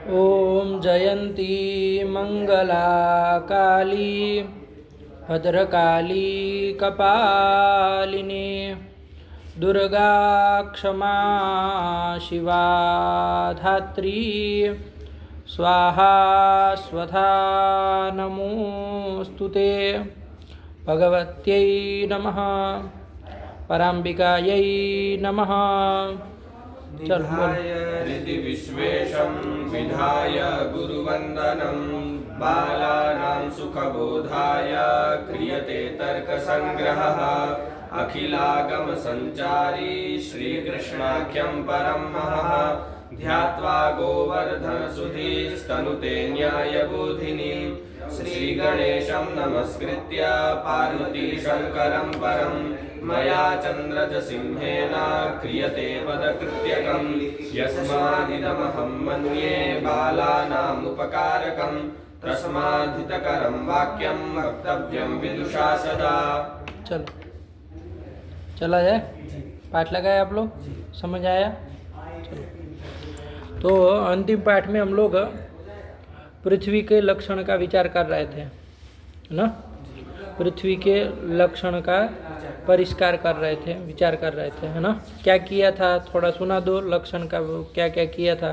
ॐ जयन्ती मंगला काली भद्रकाली कपालिनी दुर्गा क्षमा शिवा धात्री स्वाहा स्वधा नमोस्तुते भगवत्यै नमः पराम्बिकायै नमः। चल हृदि विश्वेशं विधाय गुरुवन्दनं बालानां सुखबोधाय क्रियते तर्कसङ्ग्रहः अखिलागमसञ्चारी श्रीकृष्णाख्यं परं महः ध्यात्वा गोवर्धनसुधीस्तनुते न्यायबोधिनीं श्रीगणेशं नमस्कृत्य पार्वती शङ्करं परं मया चन्द्रजसिंहेन क्रियते पदकृत्यकं यस्मादिदमहं मन्ये बालानाम् उपकारकं तस्माद्धितकरं वाक्यं वक्तव्यं विदुषा सदा। चलो चला जाए, पाठ लगाए आप लोग, समझ आया? चलो, तो अंतिम पाठ में हम लोग पृथ्वी के लक्षण का विचार कर रहे थे ना। पृथ्वी के लक्षण का परिष्कार कर रहे थे, विचार कर रहे थे, है ना। क्या किया था थोड़ा सुना दो, लक्षण का क्या क्या किया था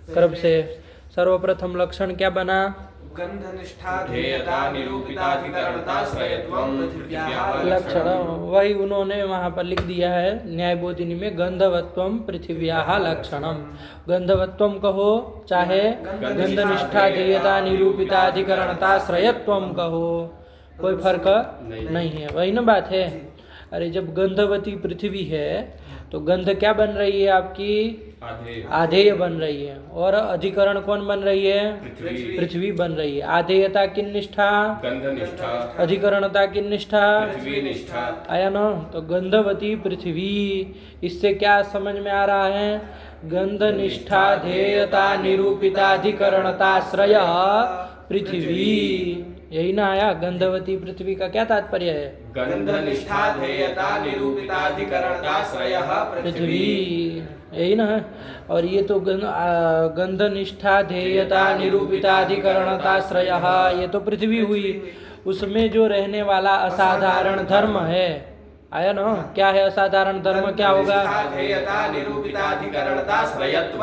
क्रम से। सर्वप्रथम लक्षण क्या बना? गंधनिष्ठा ध्येयता निरूपिताधिकरणता श्रयत्वं पृथिव्याः लक्षण वही उन्होंने वहाँ पर लिख दिया है न्यायबोधिनी में, गंधवत्वम पृथिव्याः लक्षणम। गंधवत्वम कहो चाहे गंधनिष्ठा ध्येयता निरूपिताधिकरणता श्रयत्वम कहो, कोई फर्क नहीं है, वही ना बात है। अरे जब गंधवती पृथ्वी है तो गंध क्या बन रही है आपकी? आधेय बन रही है। और अधिकरण कौन बन रही है? पृथ्वी बन रही है। आधेयता किन निष्ठा? गंधनिष्ठा। अधिकरणता किन निष्ठा? पृथ्वी निष्ठा। आया ना। तो गंधवती पृथ्वी, इससे क्या समझ में आ रहा है? गंधनिष्ठा ध्येयता निरूपिताधिकरणताश्रय पृथ्वी, यही ना आया। गंधवती पृथ्वी का क्या तात्पर्य है? गंधनिष्ठा ध्येयता निरूपिताधिकरणताश्रयः पृथ्वी, यही ना है। और ये तो गंधनिष्ठा ध्येयता निरूपिताधिकरणताश्रयः, ये तो पृथ्वी हुई। उसमें जो रहने वाला असाधारण धर्म है, आया ना। क्या है असाधारण धर्म? क्या होगा?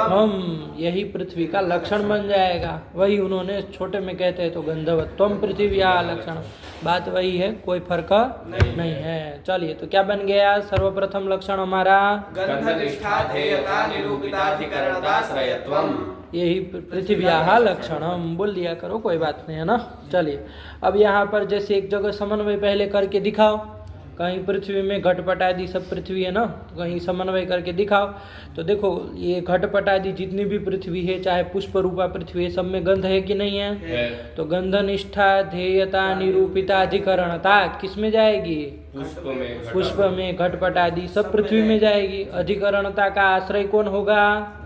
हम, यही पृथ्वी का लक्षण बन जाएगा। वही उन्होंने छोटे में कहते हैं तो गंधवत्वम पृथिव्या लक्षण, बात वही है, कोई फर्क नहीं है। चलिए, तो क्या बन गया सर्वप्रथम लक्षण हमारा? गंधनिष्ठा ध्येयता निरूपिताधिकरणताश्रयत्वम्, यही पृथिव्याः लक्षणम बोल दिया करो, कोई बात नहीं है ना। चलिए, अब यहाँ पर जैसे एक जगह समन्वय पहले करके दिखाओ। कहीं पृथ्वी में घटपट आदि सब पृथ्वी है ना, कहीं समन्वय करके दिखाओ। तो देखो ये घटपट आदि जितनी भी पृथ्वी है, चाहे पुष्प रूपा पृथ्वी है, सब में गंध है कि नहीं है? तो गंधनिष्ठा ध्येयता निरूपिताधिकरणता किस में जाएगी? पुष्प में घटपट आदि सब पृथ्वी में जाएगी। अधिकरणता का आश्रय कौन होगा?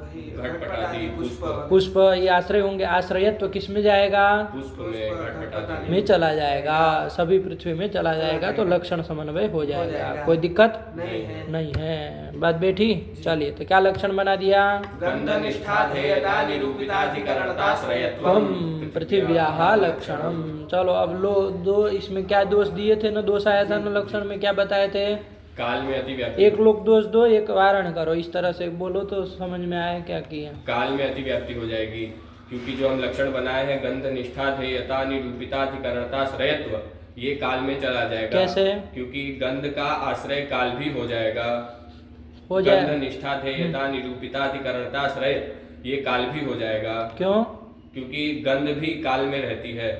पुष्प, ये आश्रय होंगे। आश्रयत्व किस में जाएगा? पुष्प में चला जाएगा, सभी पृथ्वी में चला जाएगा, तो लक्षण समन्वय हो जाएगा, कोई दिक्कत नहीं है। बात बैठी? चलिए, तो क्या लक्षण बना दिया? गंधनिष्ठा ध्येयता निरूपिताधिकरणताश्रयत्वम् पृथिव्याः लक्षणम। चलो अब लो दो, इसमें क्या दोष दिए थे ना, दोष आया था ना लक्षण में, क्या बताए थे? काल में अतिव्याप्ति। एक लोग दोष दो, एक वारण करो, इस तरह से बोलो तो समझ में आए क्या किया। काल में अतिव्याप्ति हो जाएगी, क्योंकि जो हम लक्षण बनाए हैं गंधनिष्ठा ध्येयता निरूपिताधिकरणताश्रयत्व, ये काल में चला जाएगा। कैसे? क्योंकि गंध का आश्रय काल भी हो जाएगा, हो जाए। गंधनिष्ठा ध्येयता निरूपिताधिकरणताश्रय, ये काल भी हो जाएगा। क्यों? क्योंकि गंध भी काल में रहती है,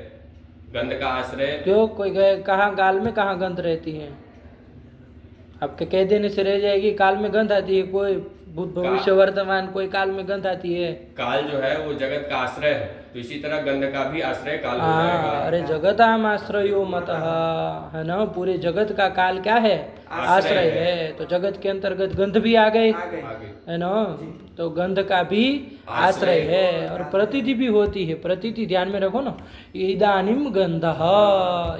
गंध का आश्रय। क्यों? कोई कहाँ काल में कहाँ गंध रहती है? आपके कह देने से रह जाएगी काल में गंध आती है? कोई भूत भविष्य वर्तमान कोई काल में गंध आती है? काल जो है वो जगत का आश्रय है, तो इसी तरह गंध का भी आश्रय काल हो जाएगा। अरे जगताम आश्रयो मतः, है ना। पूरे जगत का काल क्या है? आश्रय है। तो जगत के अंतर्गत गंध भी आ गए, है ना। तो गंध का भी आश्रय है। और प्रतीति भी होती है, प्रतीति ध्यान में रखो ना। इदानीम गंधः,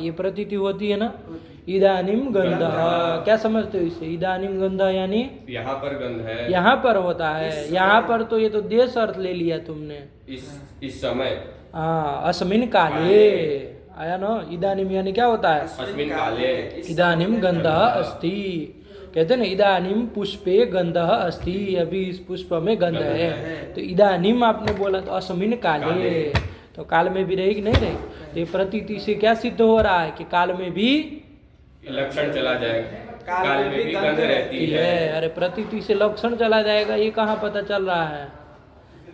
ये प्रतीति होती है ना। इदानीम गंधः, क्या समझते हो इससे? इदानीम गंधः यानी यहाँ पर गंध है, यहाँ पर होता है। यहाँ पर तो ये तो देश अर्थ ले लिया तुमने। इस समय, हाँ, अस्मिन काले आया ना। इदानीम यानी क्या होता है? अस्मिन काले, इदानीम गंधः अस्ति, कहते हैं ना इदानीम पुष्पे गंधः अस्ति, अभी इस पुष्प में गंध है। तो इदानीम आपने बोला तो अस्मिन काले, तो काल में भी रही कि नहीं रही? तो ये प्रतीति से क्या सिद्ध हो रहा है कि काल में भी लक्षण चला जाएगा, काल में भी गंध रहती है। अरे प्रतीति से लक्षण चला जाएगा, ये कहाँ पता चल रहा है?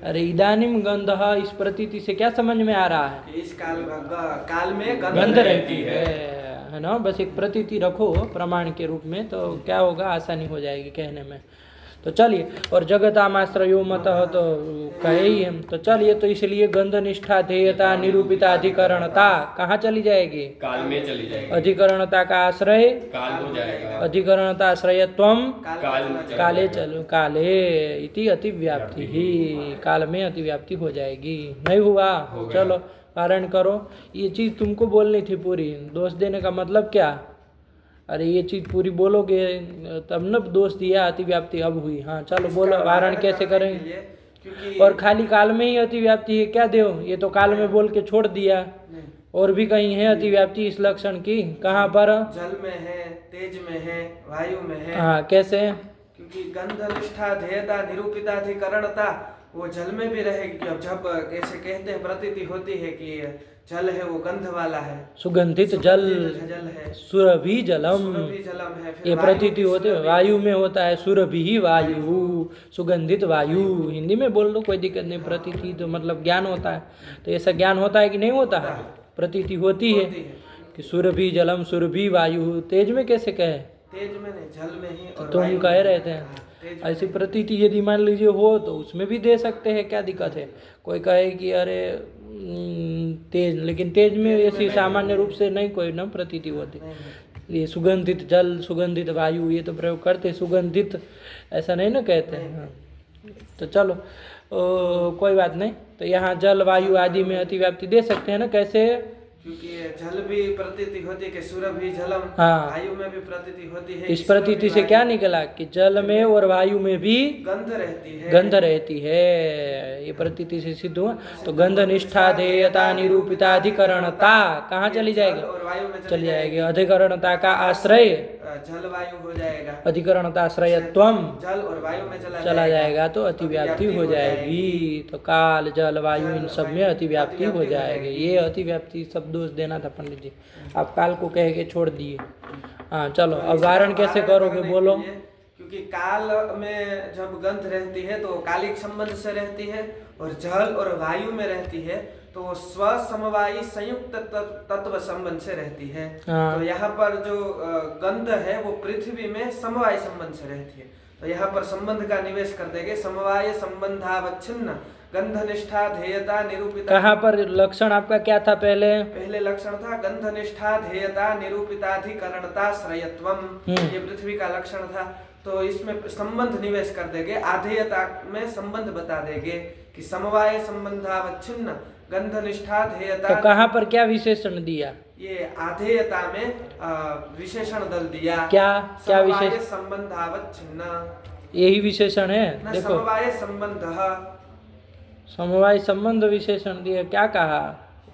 अरे इदानीम गंधः, इस प्रतीति से क्या समझ में आ रहा है? इस काल में गंध रहती है ना। बस एक प्रतीति रखो प्रमाण के रूप में, तो क्या होगा, आसानी हो जाएगी कहने में। तो चलिए, और जगतामाश्रयो मतः तो कहे ही हम, तो चलिए, तो इसलिए गंध निष्ठा ध्येयता निरूपिता अधिकरणता कहाँ चली जाएगी? काल में चली जाएगी। अधिकरणता का आश्रय काल हो जाएगा, अधिकरणता आश्रयत्वम काल काले चलो काले इति अतिव्याप्ति ही, काल में अतिव्याप्ति हो जाएगी। नहीं हुआ? चलो पारण करो। ये चीज तुमको बोलनी थी पूरी, दोष देने का मतलब क्या? अरे ये चीज पूरी बोलोगे तब न दोष दिया, अतिव्याप्ति अब हुई। हाँ चलो बोलो, वारण कैसे करेंगे? और खाली काल में ही अतिव्याप्ति है क्या देव? ये तो काल में बोल के छोड़ दिया। और भी कहीं है अतिव्याप्ति इस लक्षण की? कहाँ पर? जल में है, तेज में है, वायु में है। हाँ कैसे? क्योंकि गंध निष्ठा ध्येयता निरूपिता अधिकरणता वो जल में भी रहेगी। अब जब कैसे कहते हैं, प्रतीति होती है कि जल है वो गंध वाला है, सुगंधित जल है, सुरभि जलम, जलम है। ये प्रतीति होते हैं। वायु में होता है सुरभि वायु, सुगंधित वायु। हिंदी में बोल दो, कोई दिक्कत नहीं। प्रतीति तो मतलब ज्ञान होता है। तो ऐसा ज्ञान होता है कि नहीं होता है? प्रतीति होती है कि सुरभि जलम सुरभि वायु। तेज में कैसे कहे? तेज में नहीं, जल में ही। तो तुम कह रहे थे ऐसी प्रतीति यदि मान लीजिए हो तो उसमें भी दे सकते हैं, क्या दिक्कत है? कोई कहे कि अरे तेज, लेकिन तेज में ऐसी सामान्य रूप से नहीं कोई ना प्रतीति होती। ये सुगंधित जल सुगंधित वायु ये तो प्रयोग करते, सुगंधित ऐसा नहीं ना कहते हैं। हाँ। तो चलो कोई बात नहीं। तो यहाँ जल वायु आदि में अतिव्याप्ति दे सकते हैं ना। कैसे? क्योंकि जल भी प्रतीति होती है कि सुरभि जलम, हाँ। वायु में भी प्रतीति होती है। इस प्रतीति से क्या निकला कि जल में और वायु में भी गंध रहती है, गंध रहती है। ये प्रतीति से सिद्ध हुआ। तो गंध निष्ठा ध्येयता निरूपिता अधिकरणता कहाँ चली जाएगी? और वायु में चली जाएगी। अधिकरणता का आश्रय जल वायु हो जाएगा। अधिकरणता आश्रयत्वम जल और वायु में चला जाएगा तो अतिव्याप्ति हो जाएगी। तो काल जल वायु इन सब में अतिव्याप्ति हो जाएगी। ये अतिव्याप्ति सब दोष देना था पंडित जी, आप काल को कह के छोड़ दिए। हाँ चलो, अब वारण कैसे करोगे बोलो? क्योंकि काल में जब गंध रहती है तो कालिक संबंध से रहती है, और जल और वायु में रहती है तो स्व समवायी संयुक्त तत्व संबंध से रहती है। हाँ। तो यहाँ पर जो गंध है वो पृथ्वी में समवाय संबंध से रहती है। तो यहाँ पर संबंध का निवेश कर देंगे, समवाय संबंधावच्छिन्न गंध निष्ठा ध्येयता निरूपिता। कहाँ पर लक्षण आपका क्या था पहले? पहले लक्षण था गंध निष्ठा ध्येयता निरूपिताधिकरणता श्रयत्वम, ये पृथ्वी का लक्षण था। तो इसमें संबंध निवेश कर देंगे, आधेयता में संबंध बता देंगे कि समवाय संबंधावच्छिन्न गंध निष्ठा ध्येयता। तो कहाँ पर क्या विशेषण दिया? ये आधेयता में विशेषण दल दिया। क्या क्या विशेष? संबंधावच्छिन्न यही विशेषण है। देखो समवाय संबंध, समवाय संबंध विशेषण दिया। क्या कहा?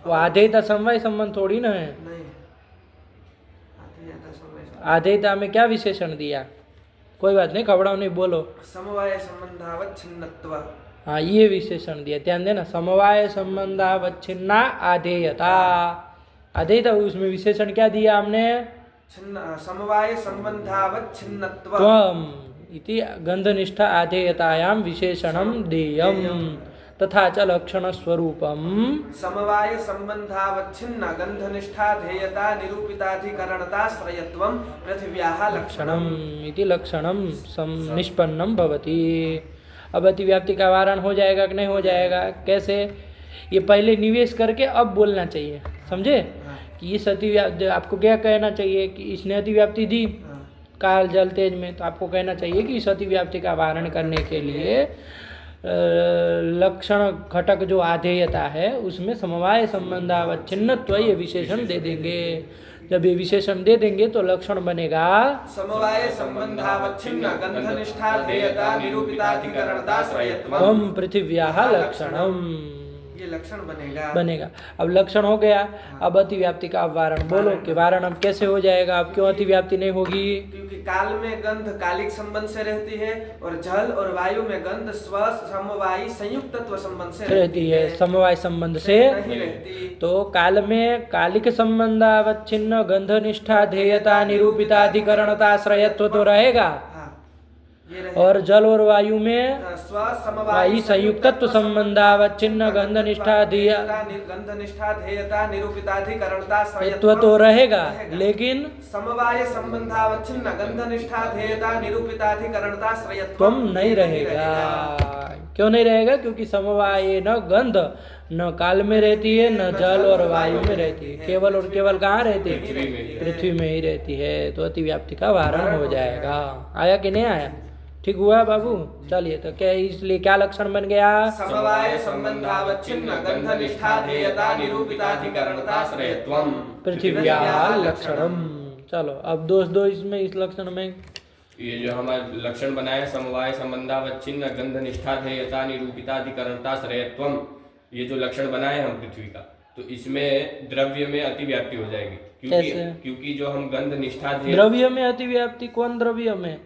वो आधेयता समवाय संबंध थोड़ी ना है। नहीं, आधेयता में क्या विशेषण दिया? कोई बात नहीं, खबड़ाओ नहीं, बोलो। समवाय संबंधावच्छिन्नत्व। हाँ ये विशेषण दिया, ध्यान देना। समवाय संबंधावच्छिन्ना आधेयता। आधेयता उसमें विशेषण क्या दिया हमने? समवाय संबंधावच्छिन्नत्व त्वम इति गंधनिष्ठा आधेयतायाम विशेषणम देयम तथा च लक्षण स्वरूपम समवाय संबंधावच्छिन्न गंधनिष्ठा ध्येयता निरूपिताधिकरणता श्रयत्वम पृथिव्याः लक्षणम इति लक्षणम निष्पन्नम भवति। अब अतिव्याप्ति का वारण हो जाएगा कि नहीं हो जाएगा? कैसे? ये पहले निवेश करके अब बोलना चाहिए, समझे? कि इस अतिव्याप्ति, आपको क्या कहना चाहिए कि इसने अतिव्याप्ति दी काल जल तेज में, तो आपको कहना चाहिए कि इस अतिव्याप्ति का वारण करने के लिए लक्षण घटक जो आधेयता है उसमें समवाय संबंधावच्छिन्नत्व ये विशेषण दे देंगे। जब ये विशेषण दे देंगे तो लक्षण बनेगा समवाय संबंधावच्छिन्न गंधनिष्ठा ध्येयता निरूपिताधिकरणताश्रयत्वम् त्वं पृथिव्याः लक्षणम, ये लक्षण बनेगा। अब लक्षण हो गया, अब अतिव्याप्ति का अब वारण बोलो कि वारण अब कैसे हो जाएगा, अब क्यों अतिव्याप्ति नहीं होगी? क्योंकि काल में गंध कालिक संबंध से रहती है और जल और वायु में गंध स्व समवायी संयुक्त तत्व संबंध से रहती है, समवाय संबंध से नहीं रहती। तो काल में कालिक संबंधावच्छिन्न गंधनिष्ठा ध्येयता निरूपिताधिकरणताश्रयत्व तो रहेगा, हाँ, ये रहे। और जल और वायु में स्व वायु समवायी संयुक्तत्व संबंधावच्छिन्न गंधनिष्ठा गंधनिष्ठा ध्येयता निरूपिताधिकरणताश्रयत्व तत्व तो रहेगा, लेकिन समवाय संबंधावच्छिन्न गंधनिष्ठा ध्येयता निरूपिताधिकरणताश्रयत्व त्वम नहीं रहेगा। क्यों नहीं रहेगा? क्योंकि समवाय न गंध न काल में रहती है, न जल और वायु में रहती है, केवल और केवल कहाँ रहती है? पृथ्वी में ही रहती है। तो अतिव्याप्ति का वारण हो जाएगा। आया कि नहीं आया? ठीक हुआ बाबू? चलिए, तो क्या इसलिए क्या लक्षण बन गया? समवाय संबंधावच्छिन्न गंधनिष्ठा ध्येयता निरूपिताधिकरणताश्रयत्वम् पृथिव्याः लक्षणम। चलो अब दोष दो इसमें, इस लक्षण में। ये जो हमारा लक्षण बनाया समवाय संबंधावच्छिन्न गंधनिष्ठा ध्येयता निरूपिताधिकरणताश्रयत्वम्, ये जो लक्षण बनाए हम पृथ्वी का, तो इसमें द्रव्य में अतिव्याप्ति हो जाएगी। क्योंकि जो हम गंध निष्ठा द्रव्य में अतिव्याप्ति, कौन द्रव्य में?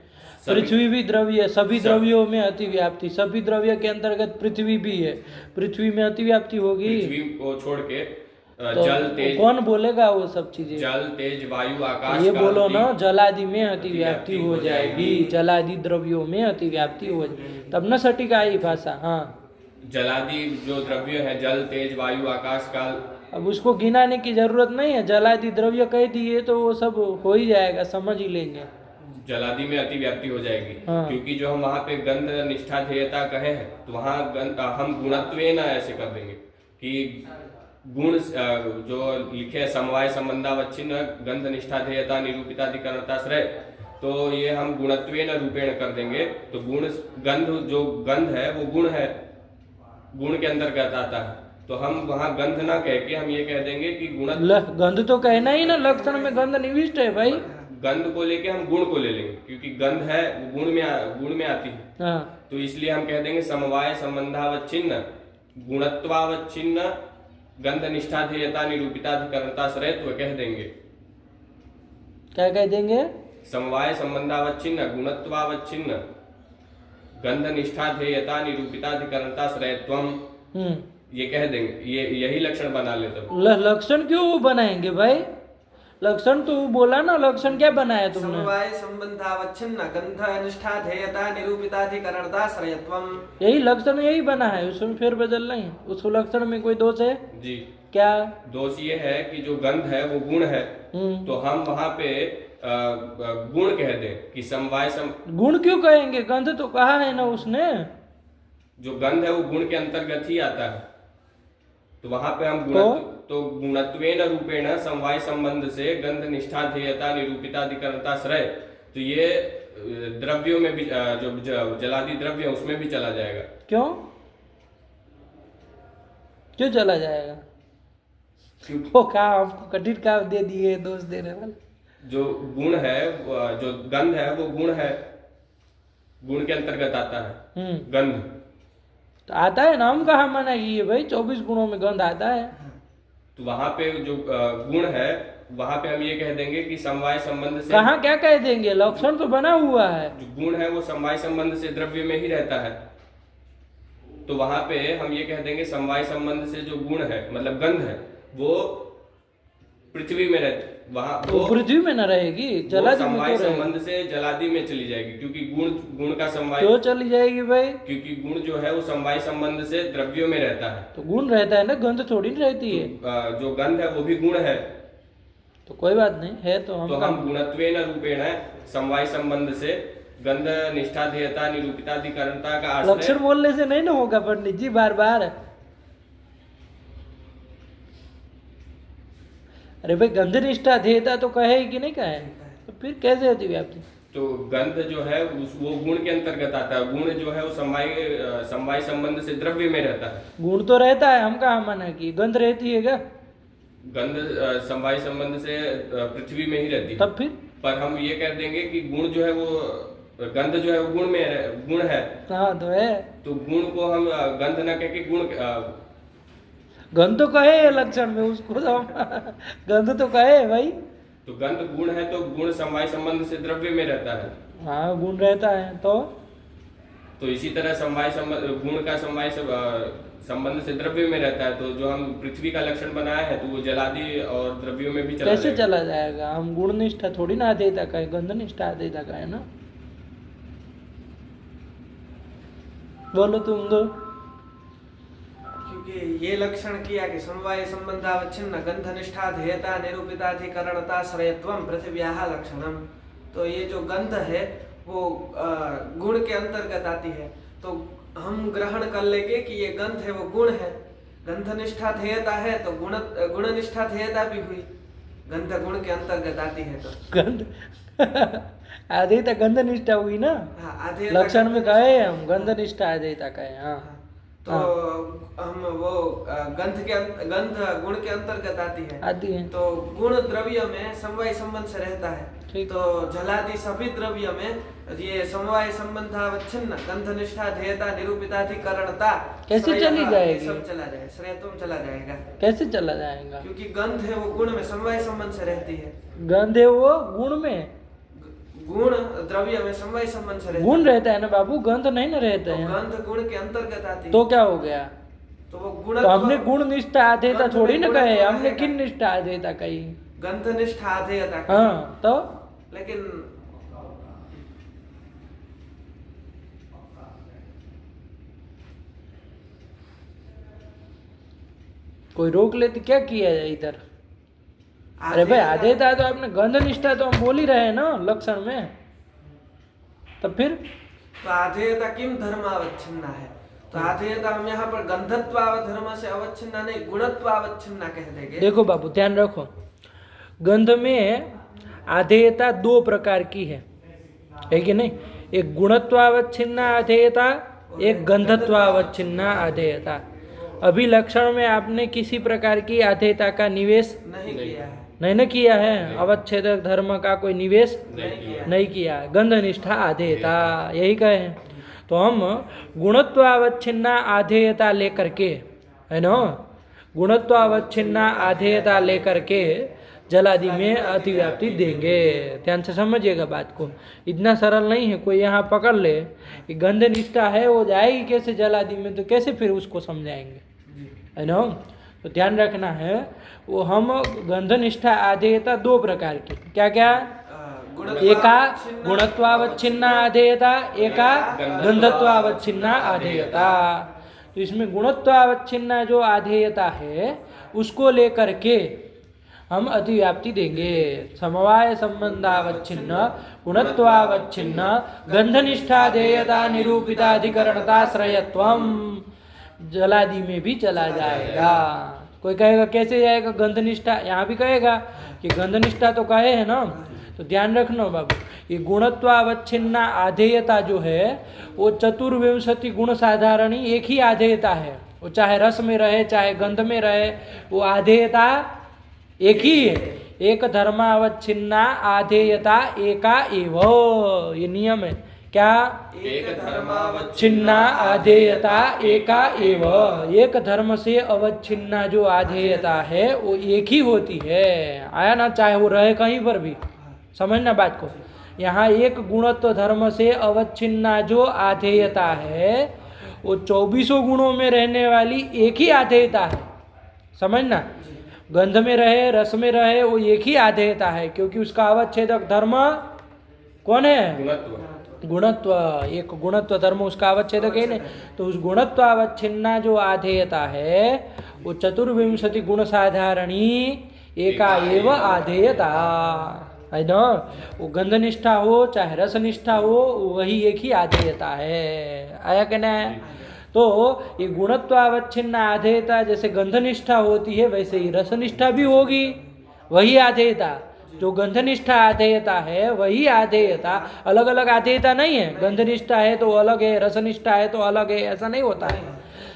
पृथ्वी भी द्रव्य, सभी द्रव्यों में अतिव्याप्ति, सभी द्रव्य के अंतर्गत पृथ्वी भी है। पृथ्वी में अतिव्याप्ति होगी। पृथ्वी को छोड़ के तो जल तेज, कौन बोलेगा वो सब चीजें? जल तेज वायु आकाश, ये बोलो ना, जलादि में अतिव्याप्ति हो जाएगी, जलादि द्रव्यों में अतिव्याप्ति हो जाएगी, तब न सटीक आई भाषा। हाँ, जलादि जो द्रव्य है, जल तेज वायु आकाश काल, अब उसको गिनाने की जरूरत नहीं है, जलादि द्रव्य कह दिए तो वो सब हो ही जाएगा, समझ ही लेंगे। जलादि में अतिव्याप्ति हो जाएगी। हाँ। क्योंकि जो हम वहाँ पे गंध निष्ठा ध्येयता कहे हैं, तो वहाँ हम गुणत्वेन ऐसे कर देंगे कि गुण जो लिखे है समवाय संबंधावच्छिन्न गंध निष्ठा ध्येयता निरूपिताधिकरणताश्रय, तो ये हम गुणत्वेन रूपेण कर देंगे। तो गुण गंध, जो गंध है वो गुण है, गुण के अंतर्गत आता है। तो हम वहाँ गंध ना कह के हम ये कह देंगे कि गुण, गंध तो कहना ही ना, लक्षण में गंध निविष्ट है भाई। गंध को लेके हम गुण को ले लेंगे, क्योंकि गंध है वो गुण में आती है। हाँ। तो इसलिए हम कह देंगे समवाय संबंधावच्छिन्न गुणत्वावच्छिन्न गंध निष्ठा ध्येयता निरूपिताधिकरणताश्रयत्व कह देंगे। क्या कह देंगे? समवाय संबंधावच्छिन्न गुणत्वावच्छिन्न गंध निष्ठा ध्येयता निरूपिताधिकरणताश्रयत्वम्, ये कह देंगे। ये यही लक्षण बना लेते। लक्षण क्यों बनाएंगे भाई? लक्षण तो बोला ना, लक्षण क्या बनाया तुमने? समवाय संबंधावच्छिन्न गंध निष्ठा ध्येयता निरूपिताधिकरणताश्रयत्वम्, यही लक्षण यही बना है, उसमें फिर बदल नहीं। उस लक्षण में कोई दोष है? जी, क्या दोष ये है कि जो गंध है वो गुण है, तो हम वहाँ पे गुण कह दें कि समवाय गुण क्यों कहेंगे? गंध तो कहा है ना उसने। जो गंध है वो गुण के अंतर्गत ही आता है। तो वहां पे हम तो गुणत्वेन रूपेण समवाय संबंध से गंध निष्ठा ध्येयता निरूपिताधिकरणताश्रय, तो ये द्रव्यों में भी, जो जलादि द्रव्य है उसमें भी चला जाएगा। क्यों चला जाएगा? वो काम आपको कठिन काम दे दिए, दोष देने वाले। जो गुण है, जो गंध है वो गुण है, गुण के अंतर्गत आता है गंध। तो आता है ना, हम कहा मना किए भाई, 24 गुणों में गंध आता है। तो वहां पे जो गुण है वहां पे हम ये कह देंगे कि समवाय संबंध से। कहाँ क्या कह देंगे? लक्षण तो बना हुआ है। जो गुण है वो समवाय संबंध से द्रव्य में ही रहता है। तो वहां पे हम ये कह देंगे समवाय संबंध से जो गुण है, मतलब गंध है, वो पृथ्वी में रहती, वहां वो पृथ्वी में न रहेगी, जलादि में समवाय तो संबंध से जलादि में चली जाएगी। क्योंकि गुण का समवाय क्यों चली जाएगी भाई? क्योंकि गुण जो है वो समवाय संबंध से द्रव्यों में रहता है। तो गुण रहता है ना, गंध थोड़ी नहीं रहती है। जो गंध है वो भी गुण है। तो कोई बात नहीं है, तो हम गुणत्वेन रूपेण समवाय संबंध से गंध निष्ठा ध्येयता निरूपिताधिकरणता का आश्रय। लक्षण बोलने से नहीं ना होगा पंडित जी, बार बार। अरे भाई, गंध निष्ठा ध्येयता तो कहे कि नहीं कहे, तो फिर कैसे अतिव्याप्ति? तो गंध जो है वो गुण के अंतर्गत आता है। गुण जो है वो समवाय संबंध से द्रव्य में रहता है। गुण तो रहता है, हम कहाँ मना की, गंध रहती है क्या? गंध समवाय संबंध से पृथ्वी में ही रहती है, तब फिर पर हम ये कह देंगे कि गुण जो है वो गंध जो है वो गुण है, हाँ तो है, तो गुण को हम गंध न कह के गुण गंध तो कहे लक्षण में उसको तो गंध तो कहे भाई, तो गंध गुण है तो गुण समवाय संबंध से द्रव्य में रहता है। हाँ गुण रहता है तो इसी तरह समवाय संबंध गुण का समवाय संबंध से द्रव्य में रहता है, तो जो हम पृथ्वी का लक्षण बनाया है तो वो जलादि और द्रव्यों में भी चला कैसे जाएगा। चला जाएगा? हम गुण निष्ठा थोड़ी ना अधेयता का है, गंध निष्ठा अधेयता का है ना। बोलो तुम दो। क्योंकि ये लक्षण किया कि समवाय संबंधावच्छिन्न गंध निष्ठा ध्येयता निरूपिताधिकरणता श्रयत्वम पृथिव्याः लक्षणम, तो ये जो गंध है वो गुण के अंतर्गत आती है, तो हम ग्रहण कर लेंगे कि ये गंध है वो गुण है, गंध निष्ठा ध्येयता है तो गुण निष्ठा ध्येयता भी हुई, गंध गुण के अंतर्गत आती है तो गंध अधेयता गंध निष्ठा हुई ना। हाँ, अधेयता लक्षण में कहे हम गंध निष्ठा अधेयता कहे। हाँ तो हम वो गंध गुण के अंतर्गत आती है तो गुण द्रव्य में समवाय संबंध से रहता है, तो जलादि सभी द्रव्य में ये समवाय संबंधावच्छिन्न गंध निष्ठा ध्येयता निरूपिताधिकरणता कैसे चली जाएगी? सब चला जाए, श्रेयत्वम चला जाएगा। कैसे चला जाएगा? क्योंकि गंध है वो गुण में समवाय संबंध से रहती है, गंध है वो गुण में, गुण द्रव्य में समवाय संबंध से रहता गुण रहता है ना बाबू, गंध नहीं ना रहता है, है। तो गंध गुण के अंतर्गत आती है, तो क्या हो गया? तो वो गुण, तो हमने गुण निष्ठा अधेयता गंध थोड़ी में ना कहे, गुण हमने रहेगा। किन निष्ठा अधेयता कही? गंध निष्ठा अधेयता। हाँ तो लेकिन कोई रोक ले तो क्या किया जाए इधर? अरे भाई अधेयता है तो आपने गंध निष्ठा तो हम बोल ही रहे हैं ना लक्षण में, तब फिर तो आधेयता किम धर्मावच्छिन्ना है, तो आधेयता हम यहाँ पर गंधत्वावधर्म से अवच्छिन्ना नहीं गुणत्वावच्छिन्ना कह देंगे। देखो बाबू ध्यान रखो, गंध में आधेयता दो प्रकार की है कि नहीं? एक गुणत्वावच्छिन्ना आधेयता, एक गंधत्वावच्छिन्ना आधेयता। अभी लक्षण में आपने किसी प्रकार की आधेयता का निवेश नहीं किया है, नहीं न किया है, अवच्छेदक धर्म का कोई निवेश नहीं नहीं किया। गंध निष्ठा आधेयता यही कहे हैं। तो हम गुणत्वावच्छिन्ना आधेयता लेकर के, है ना, गुणत्वावच्छिन्ना आधेयता लेकर के जलादि में अतिव्याप्ति देंगे। ध्यान से समझिएगा बात को, इतना सरल नहीं है। कोई यहाँ पकड़ ले कि गंध निष्ठा है वो जाएगी कैसे जलादि में, तो कैसे फिर उसको समझाएंगे, है ना। तो ध्यान रखना है, वो हम गंध निष्ठा आधेयता दो प्रकार की, क्या क्या? एका गुणत्वावच्छिन्ना आधेयता, एका गंधत्वावच्छिन्ना आधेयता। तो इसमें गुणत्वावच्छिन्ना जो आधेयता है उसको लेकर के हम अतिव्याप्ति देंगे। समवाय संबंधावच्छिन्न गुणत्वावच्छिन्न गंधनिष्ठा देयता निरूपिताधिकरणता श्रयत्वम जलादि में भी चला जाएगा। कोई कहेगा कैसे जाएगा गंधनिष्ठा? यहाँ भी कहेगा कि गंधनिष्ठा तो कहे है ना। तो ध्यान रखना बाबू, ये गुणत्वावच्छिन्ना आधेयता जो है वो चतुर्विंशति गुण साधारणी एक ही आधेयता है। वो चाहे रस में रहे चाहे गंध में रहे, वो आधेयता एक ही है। एक धर्मावच्छिन्ना आधेयता एका एव, ये नियम है। क्या? एक धर्मावच्छिन्ना छिन्ना आधेयता एका एव। एक धर्म से अवच्छिन्ना जो आधेयता है वो एक ही होती है। आया ना, चाहे वो रहे कहीं पर भी। समझना बात को। यहाँ एक गुणत्व धर्म से अवच्छिन्ना जो आधेयता है वो 24 गुणों में रहने वाली एक ही आधेयता है। समझना, गंध में रहे रस में रहे वो एक ही आधेयता है, क्योंकि उसका अवच्छेदक धर्म कौन है? गुणत्व। गुणत्व। एक गुणत्व धर्म उसका अवच्छेदक है नहीं। तो उस गुणत्व अवच्छिन्ना जो आधेयता है वो चतुर्विंशति गुण साधारणी एका एव आधेयता है ना। वो गंधनिष्ठा हो चाहे रसनिष्ठा हो वही एक ही आधेयता है। आया कहना है। तो ये गुणत्वावच्छिन्न आधेयता जैसे गंधनिष्ठा होती है वैसे ही रसनिष्ठा भी होगी। वही आधेयता जो गंधनिष्ठा आधेयता है वही आधेयता, अलग अलग आधेयता नहीं है। गंधनिष्ठा है तो अलग है, रसनिष्ठा है तो अलग है, ऐसा नहीं होता है।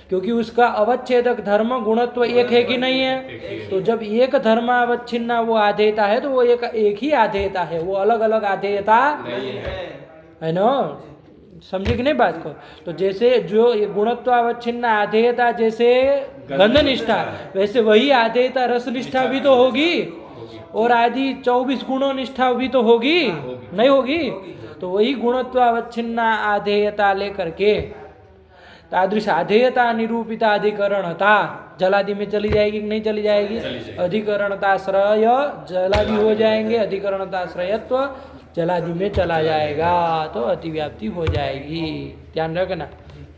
क्योंकि उसका अवच्छेदक धर्म गुणत्व एक है कि नहीं है? एक ही है। तो जब एक धर्मावच्छिन्ना वो आधेयता है तो वो एक ही आधेयता है, वो अलग अलग आधेयता नहीं है। है ना। समझे कि नहीं बात को? तो जैसे जो ये गुणत्वावच्छिन्न आधेयता जैसे गंधनिष्ठा, वैसे वही आधेयता रसनिष्ठा भी तो होगी, और आदि 24 गुणों निष्ठा भी तो होगी, नहीं होगी? तो वही गुणत्वावच्छिन्न आधेयता लेकर के तादृश आधेयता निरूपिता अधिकरणता जलादि में चली जाएगी कि नहीं चली जाएगी? चली जाएगी। अधिकरणताश्रय जलादि हो जाएंगे, अधिकरणताश्रयत्व जलादि में चला जाएगा, तो अतिव्याप्ति हो जाएगी। ध्यान रखना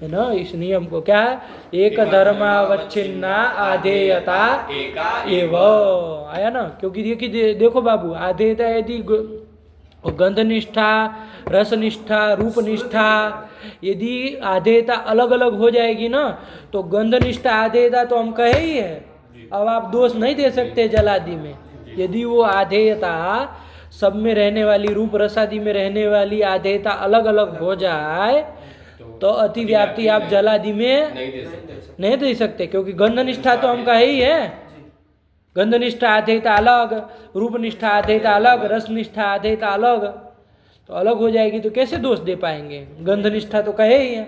है ना इस नियम को। क्या है? एक धर्मावच्छिन्ना आधेयता एका एव आया ना। क्योंकि देखो बाबू, आधेयता यदि गंधनिष्ठा, रसनिष्ठा, रूपनिष्ठा यदि आधेयता अलग अलग हो जाएगी ना, तो गंधनिष्ठा आधेयता तो हम कहे ही है, अब आप दोष नहीं दे सकते जलादि में। यदि वो आधेयता सब में रहने वाली, रूप रसादि में रहने वाली आधेयता अलग अलग हो जाए तो अतिव्याप्ति आप जलादि में नहीं दे सकते, क्योंकि गंधनिष्ठा तो हम कहे ही है। गंधनिष्ठा आधेयता अलग, रूपनिष्ठा आधेयता अलग, रसनिष्ठा आधेयता अलग, तो अलग हो जाएगी तो कैसे दोष दे पाएंगे? गंधनिष्ठा तो कहे ही है।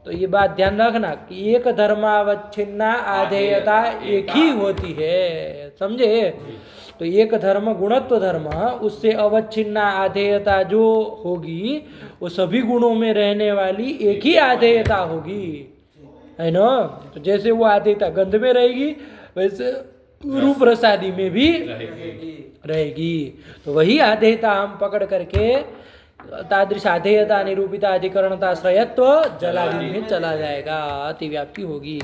तो ये बात ध्यान रखना कि एक धर्मावच्छिन्ना आधेयता एक ही होती है, समझे? तो एक धर्म गुणत्व धर्म, उससे अवच्छिन्ना आधेयता जो होगी वो सभी गुणों में रहने वाली एक ही आधेयता होगी, है ना। तो जैसे वो आधेयता गंध में रहेगी वैसे रूप रसादि में भी रहेगी। तो वही आधेयता हम पकड़ करके तादृश आधेयता निरूपिता अधिकरणताश्रयत्व जलादि में चला जाएगा, अतिव्याप्ति होगी।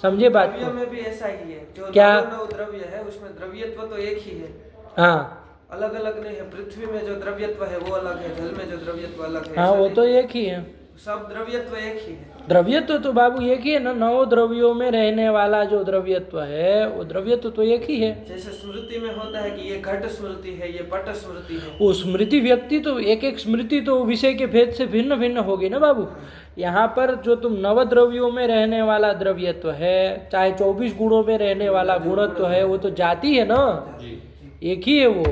समझे बात द्रव्य को? में भी ऐसा ही है, जो क्या? नौ द्रव्य है उसमें द्रव्यत्व तो एक ही है, हाँ अलग अलग नहीं है। पृथ्वी में जो द्रव्यत्व है वो अलग है, जल में जो द्रव्यत्व अलग है। हाँ, ऐसा वो नहीं। तो एक ही है। सब द्रव्यत्व एक ही है। द्रव्यत्व तो बाबू एक ही है ना, 9 द्रव्यों में रहने वाला जो द्रव्यत्व है वो द्रव्यत्व तो एक ही है। जैसे स्मृति में होता है कि ये घट स्मृति है, ये पट स्मृति है। वो स्मृति व्यक्ति तो एक एक स्मृति तो विषय के भेद से भिन्न भिन्न होगी ना बाबू। यहाँ पर जो तुम 9 द्रव्यों में रहने वाला द्रव्यत्व है, चाहे 24 गुणों में रहने वाला गुणत्व है, वो तो जाति है ना, एक ही है वो,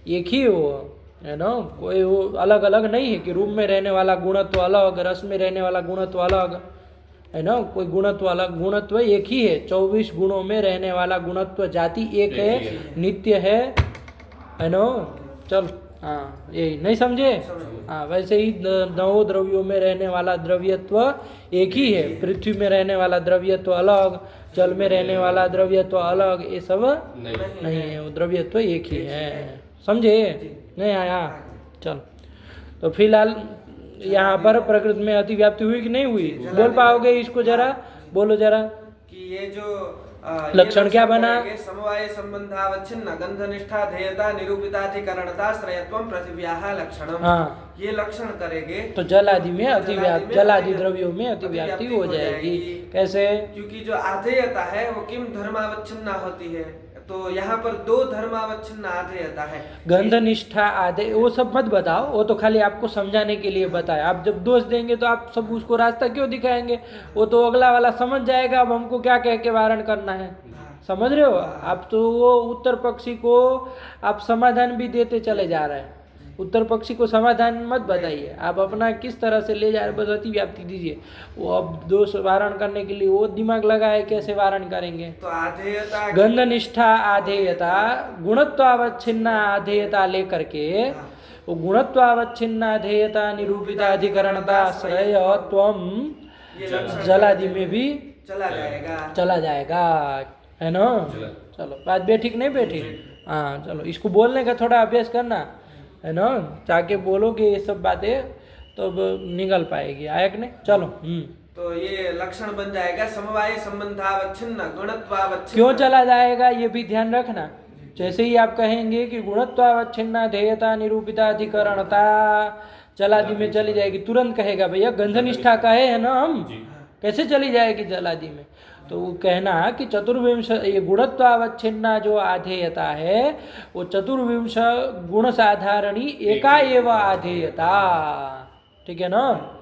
एक ही है वो, है ना। कोई वो अलग अलग नहीं है कि रूप में रहने वाला गुणत्व अलग, रस में रहने वाला गुणत्व अलग, है ना। कोई गुणत्व अलग, गुणत्व एक ही है। 24 गुणों में रहने वाला गुणत्व जाति एक है, नित्य है ना। चल हाँ, यही नहीं समझे? हाँ, वैसे ही 9 द्रव्यों में रहने वाला द्रव्यत्व एक ही है। पृथ्वी में रहने वाला द्रव्यत्व अलग, जल में रहने वाला द्रव्यत्व अलग, ये सब नहीं है, वो द्रव्यत्व एक ही है। समझे? नहीं आया? चल, तो फिलहाल यहाँ पर प्रकृति में अतिव्याप्ति हुई कि नहीं हुई? बोल पाओगे इसको जरा? बोलो जरा कि ये जो लक्षण क्या बना? समवाय संबंधावच्छिन्न गंधनिष्ठा ध्येयता निरूपिताधिकरणताश्रयत्वं पृथिव्याः लक्षणम। हाँ, ये लक्षण करेंगे तो जल आदि में अतिव्याप्ति, जल आदि द्रव्यों में अतिव्याप्ति हो जाएगी। कैसे? क्योंकि जो आधेयता है वो किम धर्मावच्छिन्ना होती है, तो यहाँ पर 2 धर्मावच्छिन्न आधेयता है। गंधनिष्ठा आधे वो सब मत बताओ, वो तो खाली आपको समझाने के लिए बताया। आप जब दोष देंगे तो आप सब उसको रास्ता क्यों दिखाएंगे? वो तो अगला वाला समझ जाएगा अब हमको क्या कह के वारण करना है। समझ रहे हो? आप तो वो उत्तर पक्षी को आप समाधान भी देते चले जा रहे हैं। उत्तर पक्षी को समाधान मत बताइए, आप अपना किस तरह से ले जा रहे, बस अतिव्याप्ति दीजिए। वो अब दोष वारण करने के लिए वो दिमाग लगाए कैसे वारण करेंगे। तो आधेयता गंधनिष्ठा आधेयता, गुणत्वावच्छिन्न आधेयता लेकर के वो गुणत्वावच्छिन्न आधेयता निरूपिताधिकरणताश्रयत्वं जलादि में भी चला जाएगा, है ना। चलो, बात बैठी कि नहीं बैठी? हाँ, चलो, इसको बोलने का थोड़ा अभ्यास करना, है ना। जाके बोलोगे ये सब बातें तो निकल पाएगी, आया कि नहीं? चलो। तो ये लक्षण बन जाएगा समवाय संबंधावच्छिन्न गुणत्वावच्छिन्न। क्यों चला जाएगा ये भी ध्यान रखना। जैसे ही आप कहेंगे कि गुणत्वावच्छिन्न ध्येयता निरूपिता अधिकरणता जलादि में चली जाएगी, तुरंत कहेगा भैया गंधनिष्ठा कहे है ना हम, कैसे चली जाएगी जलादि में? तो वो कहना कि चतुर्विंश ये गुणत्वावच्छिन्ना जो आधेयता है वो चतुर्विंश गुण साधारणी एका एव आधेयता, ठीक है ना।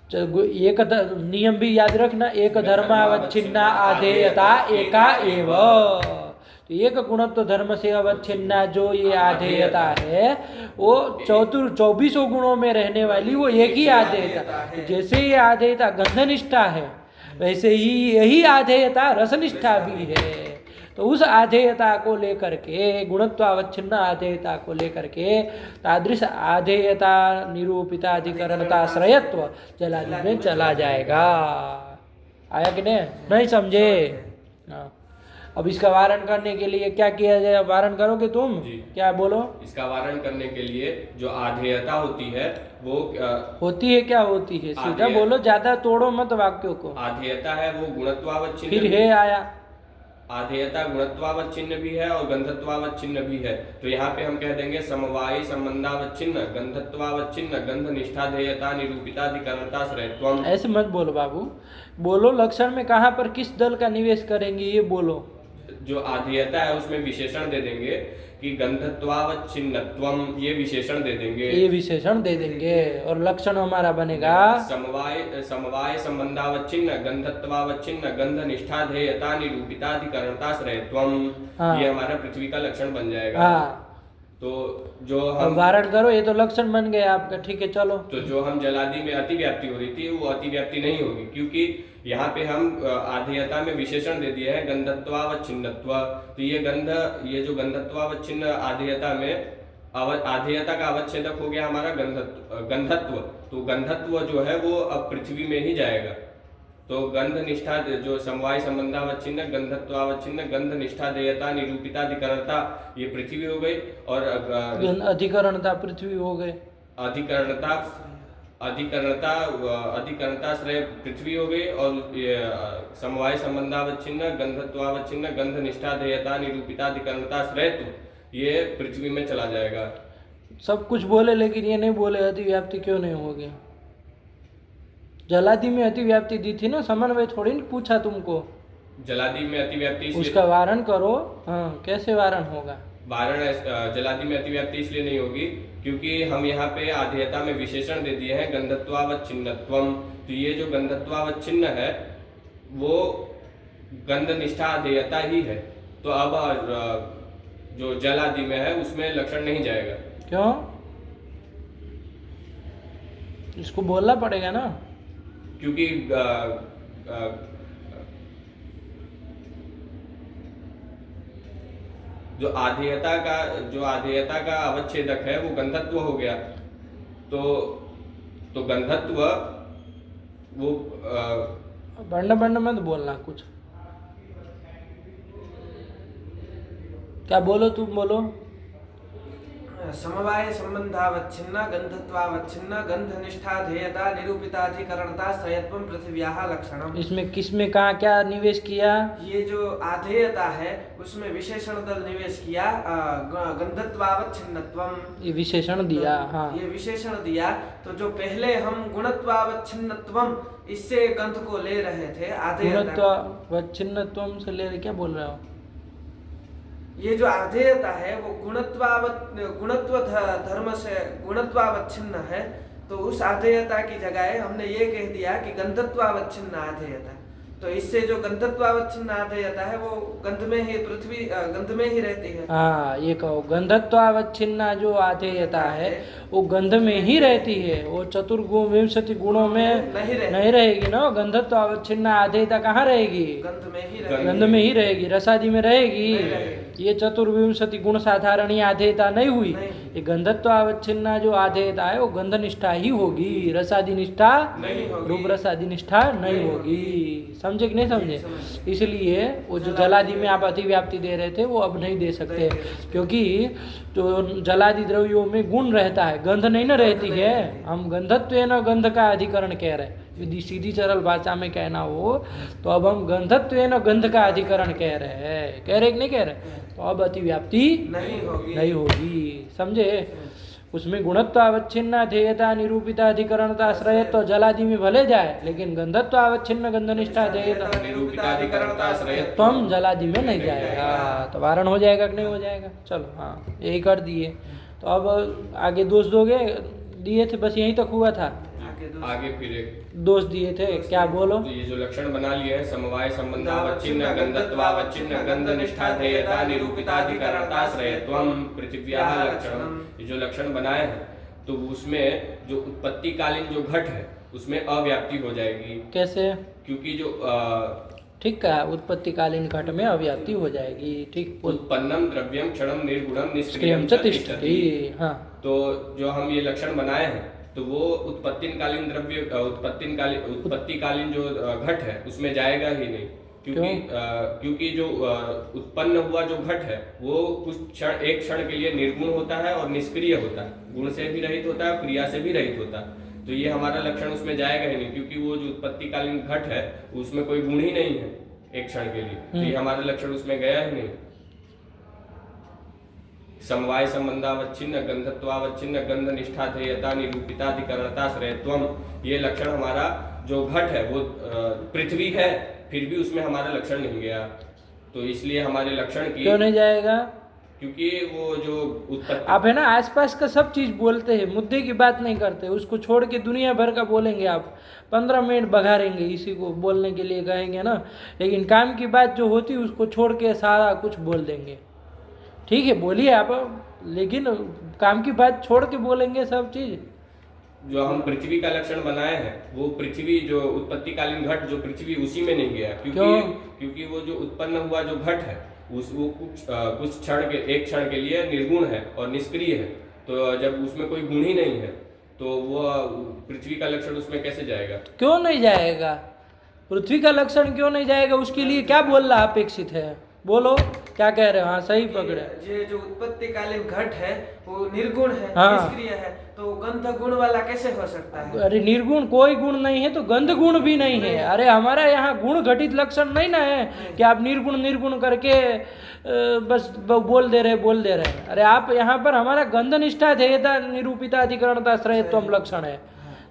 एक नियम भी याद रखना, एक धर्मावच्छिन्ना आधेयता एका एव। तो एक गुणत्व धर्म से अवच्छिन्ना जो ये आधेयता है वो 24 गुणों में रहने वाली वो एक ही आधेयता। तो जैसे ये आधेयता गंधनिष्ठा है वैसे ही यही आधेयता रसनिष्ठा भी है। तो उस आधेयता को लेकर के, गुणत्वावच्छिन्न आधेयता को लेकर के तादृश आधेयता निरूपिताधिकरणता श्रयत्व जलादि में चला जाएगा। आया कि नहीं समझे? हाँ। अब इसका वारण करने के लिए क्या किया जाए? वारण करोगे तुम? क्या बोलो? इसका वारण करने के लिए जो आधेयता होती है वो होती है, क्या होती है? सीधा बोलो, ज्यादा तोड़ो मत वाक्यों को। आधेयता है वो गुणत्वावच्छिन्न, फिर है आया। आधेयता गुणत्वावच्छिन्न भी है और गंधत्वावच्छिन्न भी है। तो यहाँ पे हम कह देंगे समवायी संबंधावच्छिन्न गंधत्वावच्छिन्न गंध निष्ठाधेयता निरूपिताधिकरणता श्रयत्वम। ऐसे मत बोलो बाबू, बोलो लक्षण में कहाँ पर किस दल का निवेश करेंगे ये बोलो। जो आधेयता है उसमें विशेषण दे देंगे कि गंधत्वावच्छिन्नत्वम, ये विशेषण दे देंगे, ये विशेषण दे देंगे और लक्षण हमारा बनेगा समवाय संबंधावच्छिन्न गंधत्वावच्छिन्न गंध निष्ठाधेयता निरूपिताधिकरणता श्रयत्वम। हाँ। ये हमारा पृथ्वी का लक्षण बन जाएगा। हाँ। तो जो अब हम वारण करो, ये तो लक्षण बन गया आपका। ठीक है चलो। तो जो हम जलादि में अतिव्याप्ति हो रही थी वो अतिव्याप्ति नहीं होगी, क्योंकि यहाँ पे हम आधेयता में विशेषण दे दिए हैं गंधत्वावच्छिन्नत्व। तो ये जो गंधत्वावच्छिन्न आधेयता में आधेयता का अवच्छेदक हो गया हमारा गंधत्व। तो गंधत्व जो है वो अब पृथ्वी में ही जाएगा। तो गंध निष्ठा जो समवाय संबंधावच्छिन्न गंधत्वावच्छिन्न गंध निष्ठा देयता निरूपिताधिकरणता ये पृथ्वी हो गई, और अधिकरणता पृथ्वी हो गए। अधिकरणता श्रेय पृथ्वी हो गई, और समवाय संबंधावच्छिन्न गंधत्वावच्छिन्न गंध निष्ठा देयता निरूपिताधिकरणता श्रेयत्व ये पृथ्वी में चला जाएगा। सब कुछ बोले लेकिन ये नहीं बोले अतिव्याप्ति क्यों नहीं होगी। जलादि में अतिव्याप्ति दी थी ना, समन्वय थोड़ी नहीं पूछा तुमको। जलादि में अतिव्याप्ति उसका वारण करो। हाँ, कैसे वारण होगा? वारण जलादि में अतिव्याप्ति इसलिए नहीं होगी क्योंकि हम यहाँ पे आधेयता में विशेषण दे दिए हैं गंधत्वावच्छिन्नत्वम। तो ये जो गंधत्वावच्छिन्न है वो गंध निष्ठा अधेयता ही है। तो अब जो जलादि में है उसमें लक्षण नहीं जाएगा। क्यों? इसको बोलना पड़ेगा ना, क्योंकि जो आधेयता का अवच्छेदक है वो गंधत्व हो गया। तो गंधत्व वो बंड मत बोलना कुछ। क्या बोलो तुम बोलो। समवाय संबंधावच्छिन्न गंधत्वावच्छिन्न गंधनिष्ठाधेयता निरूपिताधिकरणता श्रयत्वं पृथिव्याः लक्षणम्। इसमें किसमें कहा क्या निवेश किया? ये जो आधेयता है उसमें विशेषण दल निवेश किया गंधत्वावच्छिन्नत्वम्, ये विशेषण दिया। हाँ, ये विशेषण दिया। तो जो पहले हम गुणत्वावच्छिन्नत्वम् इससे गंध को ले रहे थे, गुणत्वावच्छिन्नत्वम् से ले रहे, क्या बोल रहे हो? ये जो आधेयता है वो गुणत्व धर्म से गुणत्वावच्छिन्न है। तो उस आधेयता की जगह हमने ये कह दिया कि गंधत्वावच्छिन्न आधेयता। तो इससे जो गंधत्वावच्छिन्न आधेयता है वो गंध में ही पृथ्वी गंध में ही रहती है। हाँ, ये कहो गंधत्वावच्छिन्न जो आधेयता है वो गंध में ही रहती है। वो चतुर्विंशति गुणों में नहीं रहेगी ना। गंधत्वावच्छिन्न आधेयता कहाँ रहेगी? गंध में ही रहेगी। रसादि में रहेगी? ये चतुर्विंशति गुण साधारणी आधेयता नहीं हुई। ये गंधत्वावच्छिन्न जो आधेयता है वो गंध निष्ठा ही होगी, रसादि निष्ठा रूप रसादि निष्ठा नहीं होगी। समझे कि नहीं समझे? इसलिए वो जो जलादि में आप अतिव्याप्ति दे रहे थे वो अब नहीं दे सकते, क्योंकि जो जलादि द्रव्यों में गुण रहता है, गंध नहीं ना रहती है। हम गंधत्व न गंध का अधिकरण कह रहे हैं। यदि सीधी सरल भाषा में कहना हो तो अब हम गंधत्व न गंध का अधिकरण कह रहे हैं। कह रहे कि नहीं कह रहे? तो अब अतिव्याप्ति नहीं होगी। समझे? उसमें गुणत्वावच्छिन्न ध्येयता निरूपिता अधिकरणता श्रयत्व जलादि में भले जाए, लेकिन गंधत्वावच्छिन्न गंधनिष्ठा ध्येयता निरूपिताधिकरणता श्रयत्वम जलादि में नहीं जाएगा। तो वारण हो जाएगा कि नहीं हो जाएगा? चलो हाँ, यही कर दिए। तो अब आगे दोष दोगे दिए थे, बस यहीं तक हुआ था। आगे फिर एक दोष दिए थे, क्या बोलो। तो ये जो लक्षण बना लिए हैं, समवाय संबंधावच्छिन्न गंधत्वावच्छिन्न गंध निष्ठा ध्येयता निरूपिताधिकरणताश्रयत्वम पृथिव्याः लक्षणम, ये जो लक्षण बनाए हैं तो उसमें जो उत्पत्तिकालीन जो घट है उसमें अव्याप्ति हो जाएगी। कैसे? क्योंकि जो ठीक है, उत्पत्तिकालीन घट में अव्याप्ति हो जाएगी। ठीक। उत्पन्नम द्रव्यम क्षणम निर्गुणम निष्क्रियम च तिष्ठति। हाँ, तो जो हम ये लक्षण बनाए हैं तो वो उत्पत्तिकालीन द्रव्य उत्पत्तिकालीन जो घट है उसमें जाएगा ही नहीं, क्योंकि जो उत्पन्न हुआ जो घट है वो कुछ क्षण, एक क्षण के लिए निर्गुण होता है और निष्क्रिय होता है, गुण से भी रहित होता है, क्रिया से भी रहित होता है। तो ये हमारा लक्षण उसमें जाएगा ही नहीं, क्योंकि वो जो उत्पत्तिकालीन घट है उसमें कोई गुण ही नहीं है एक क्षण के लिए, तो ये हमारा लक्षण उसमें गया ही नहीं। समवाय संबंधावच्छिन्न गंधत्वावच्छिन्न गंध निष्ठा ध्येयता निरूपिताधिकरणताश्रयत्वम, ये लक्षण हमारा जो घट है वो पृथ्वी है, फिर भी उसमें हमारा लक्षण नहीं गया। तो इसलिए हमारे लक्षण की क्यों नहीं जाएगा? क्योंकि वो जो उत्पत्ति, आप है ना आसपास का सब चीज बोलते हैं, मुद्दे की बात नहीं करते, उसको छोड़ के दुनिया भर का बोलेंगे। आप 15 मिनट बघारेंगे इसी को बोलने के लिए कहेंगे ना, लेकिन काम की बात जो होती है उसको छोड़ के सारा कुछ बोल देंगे। ठीक है, बोलिए आप, लेकिन काम की बात छोड़ के बोलेंगे सब चीज। जो हम पृथ्वी का लक्षण बनाए हैं वो पृथ्वी जो उत्पत्तिकालीन घट जो पृथ्वी उसी में नहीं गया, क्योंकि वो जो उत्पन्न हुआ जो घट है वो कुछ क्षण के एक क्षण के लिए निर्गुण है और निष्क्रिय है। तो जब उसमें कोई गुण ही नहीं है तो वो पृथ्वी का लक्षण उसमें कैसे जाएगा? क्यों नहीं जाएगा? पृथ्वी का लक्षण क्यों नहीं जाएगा? उसके लिए क्या बोलना अपेक्षित है? बोलो, क्या कह रहे हो? हाँ, सही पकड़े। ये जो उत्पत्तिकालीन घट है वो निर्गुण है, हाँ, निष्क्रिय है, तो गंध गुण वाला कैसे हो सकता है? अरे निर्गुण कोई गुण नहीं है तो गंध गुण भी नहीं है। अरे हमारा यहाँ गुण घटित लक्षण नहीं ना है कि आप निर्गुण निर्गुण करके बस बोल दे रहे। अरे आप यहाँ पर हमारा गंध निष्ठा ध्येयता निरूपिता अधिकरणताश्रयत्वम लक्षण है,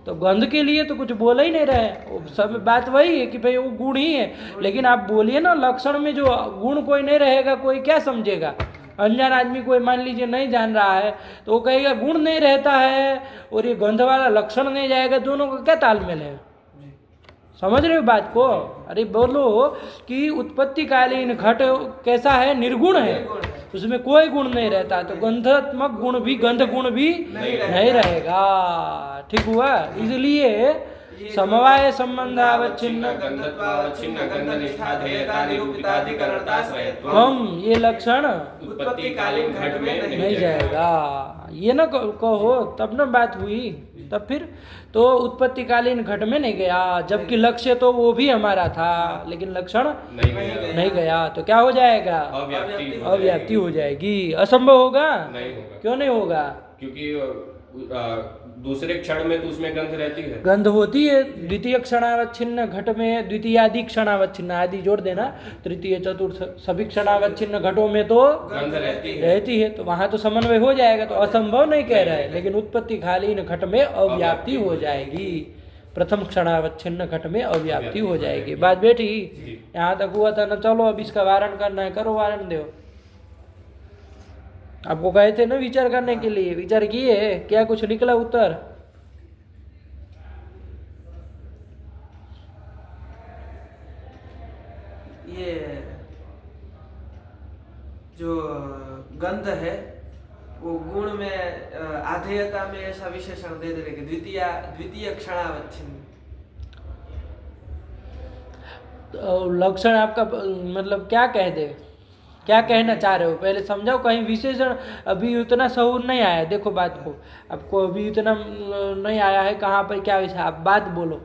तो गंध के लिए तो कुछ बोल ही नहीं रहे। सब बात वही है कि भाई वो गुण ही है, लेकिन आप बोलिए ना लक्षण में जो गुण कोई नहीं रहेगा, कोई क्या समझेगा? अनजान आदमी कोई मान लीजिए नहीं जान रहा है तो वो कहेगा गुण नहीं रहता है और ये गंध वाला लक्षण नहीं जाएगा, दोनों का क्या तालमेल है? समझ रहे हो बात को? अरे बोलो कि उत्पत्तिकालीन घट कैसा है? निर्गुण है, उसमें कोई गुण नहीं रहता, तो गंधात्मक गुण भी गंध गुण भी नहीं रहेगा। ठीक हुआ? इसलिए समवाय संबंधावच्छिन्न गंधत्वावच्छिन्न गंध निष्ठा ध्येयता निरूपिताधिकरणताश्रयत्वम, हम ये लक्षण उत्पत्तिकालीन घट में नहीं जाएगा। ये ना कहो तब ना बात हुई। तब फिर तो उत्पत्तिकालीन घट में नहीं गया, जबकि लक्ष्य तो वो भी हमारा था, लेकिन लक्षण नहीं गया, तो क्या हो जाएगा? अव्याप्ति हो जाएगी। असंभव होगा? नहीं होगा। क्यों नहीं होगा? क्योंकि दूसरे क्षण में तो उसमें गंध रहती है, गंध होती है। द्वितीय क्षणावच्छिन्न घट में द्वितीयादि क्षणावच्छिन्न, आदि जोड़ देना, तृतीय चतुर्थ सभी क्षणावच्छिन्न घटों में तो गंध रहती है, तो वहां तो समन्वय हो जाएगा। तो असंभव नहीं कह रहा है, लेकिन उत्पत्तिकालीन घट में अव्याप्ति हो जाएगी। प्रथम क्षणावच्छिन्न घट में अव्याप्ति हो जाएगी। बात बैठी? यहाँ तक हुआ था ना। चलो अब इसका वारण करना है, करो वारण दो। आपको कहे थे ना विचार करने के लिए, विचार किए? क्या कुछ निकला उत्तर? ये जो गंध है वो गुण में आधेयता में ऐसा विशेषण दे देंगे, द्वितीय क्षणावच्छिन्न। तो लक्षण आपका मतलब क्या कह दे? क्या कहना चाह रहे हो? पहले समझाओ। कहीं विशेषण अभी उतना सहूर नहीं आया। देखो बात को, आपको अभी उतना नहीं आया है कहाँ पर क्या विषय, आप बात बोलो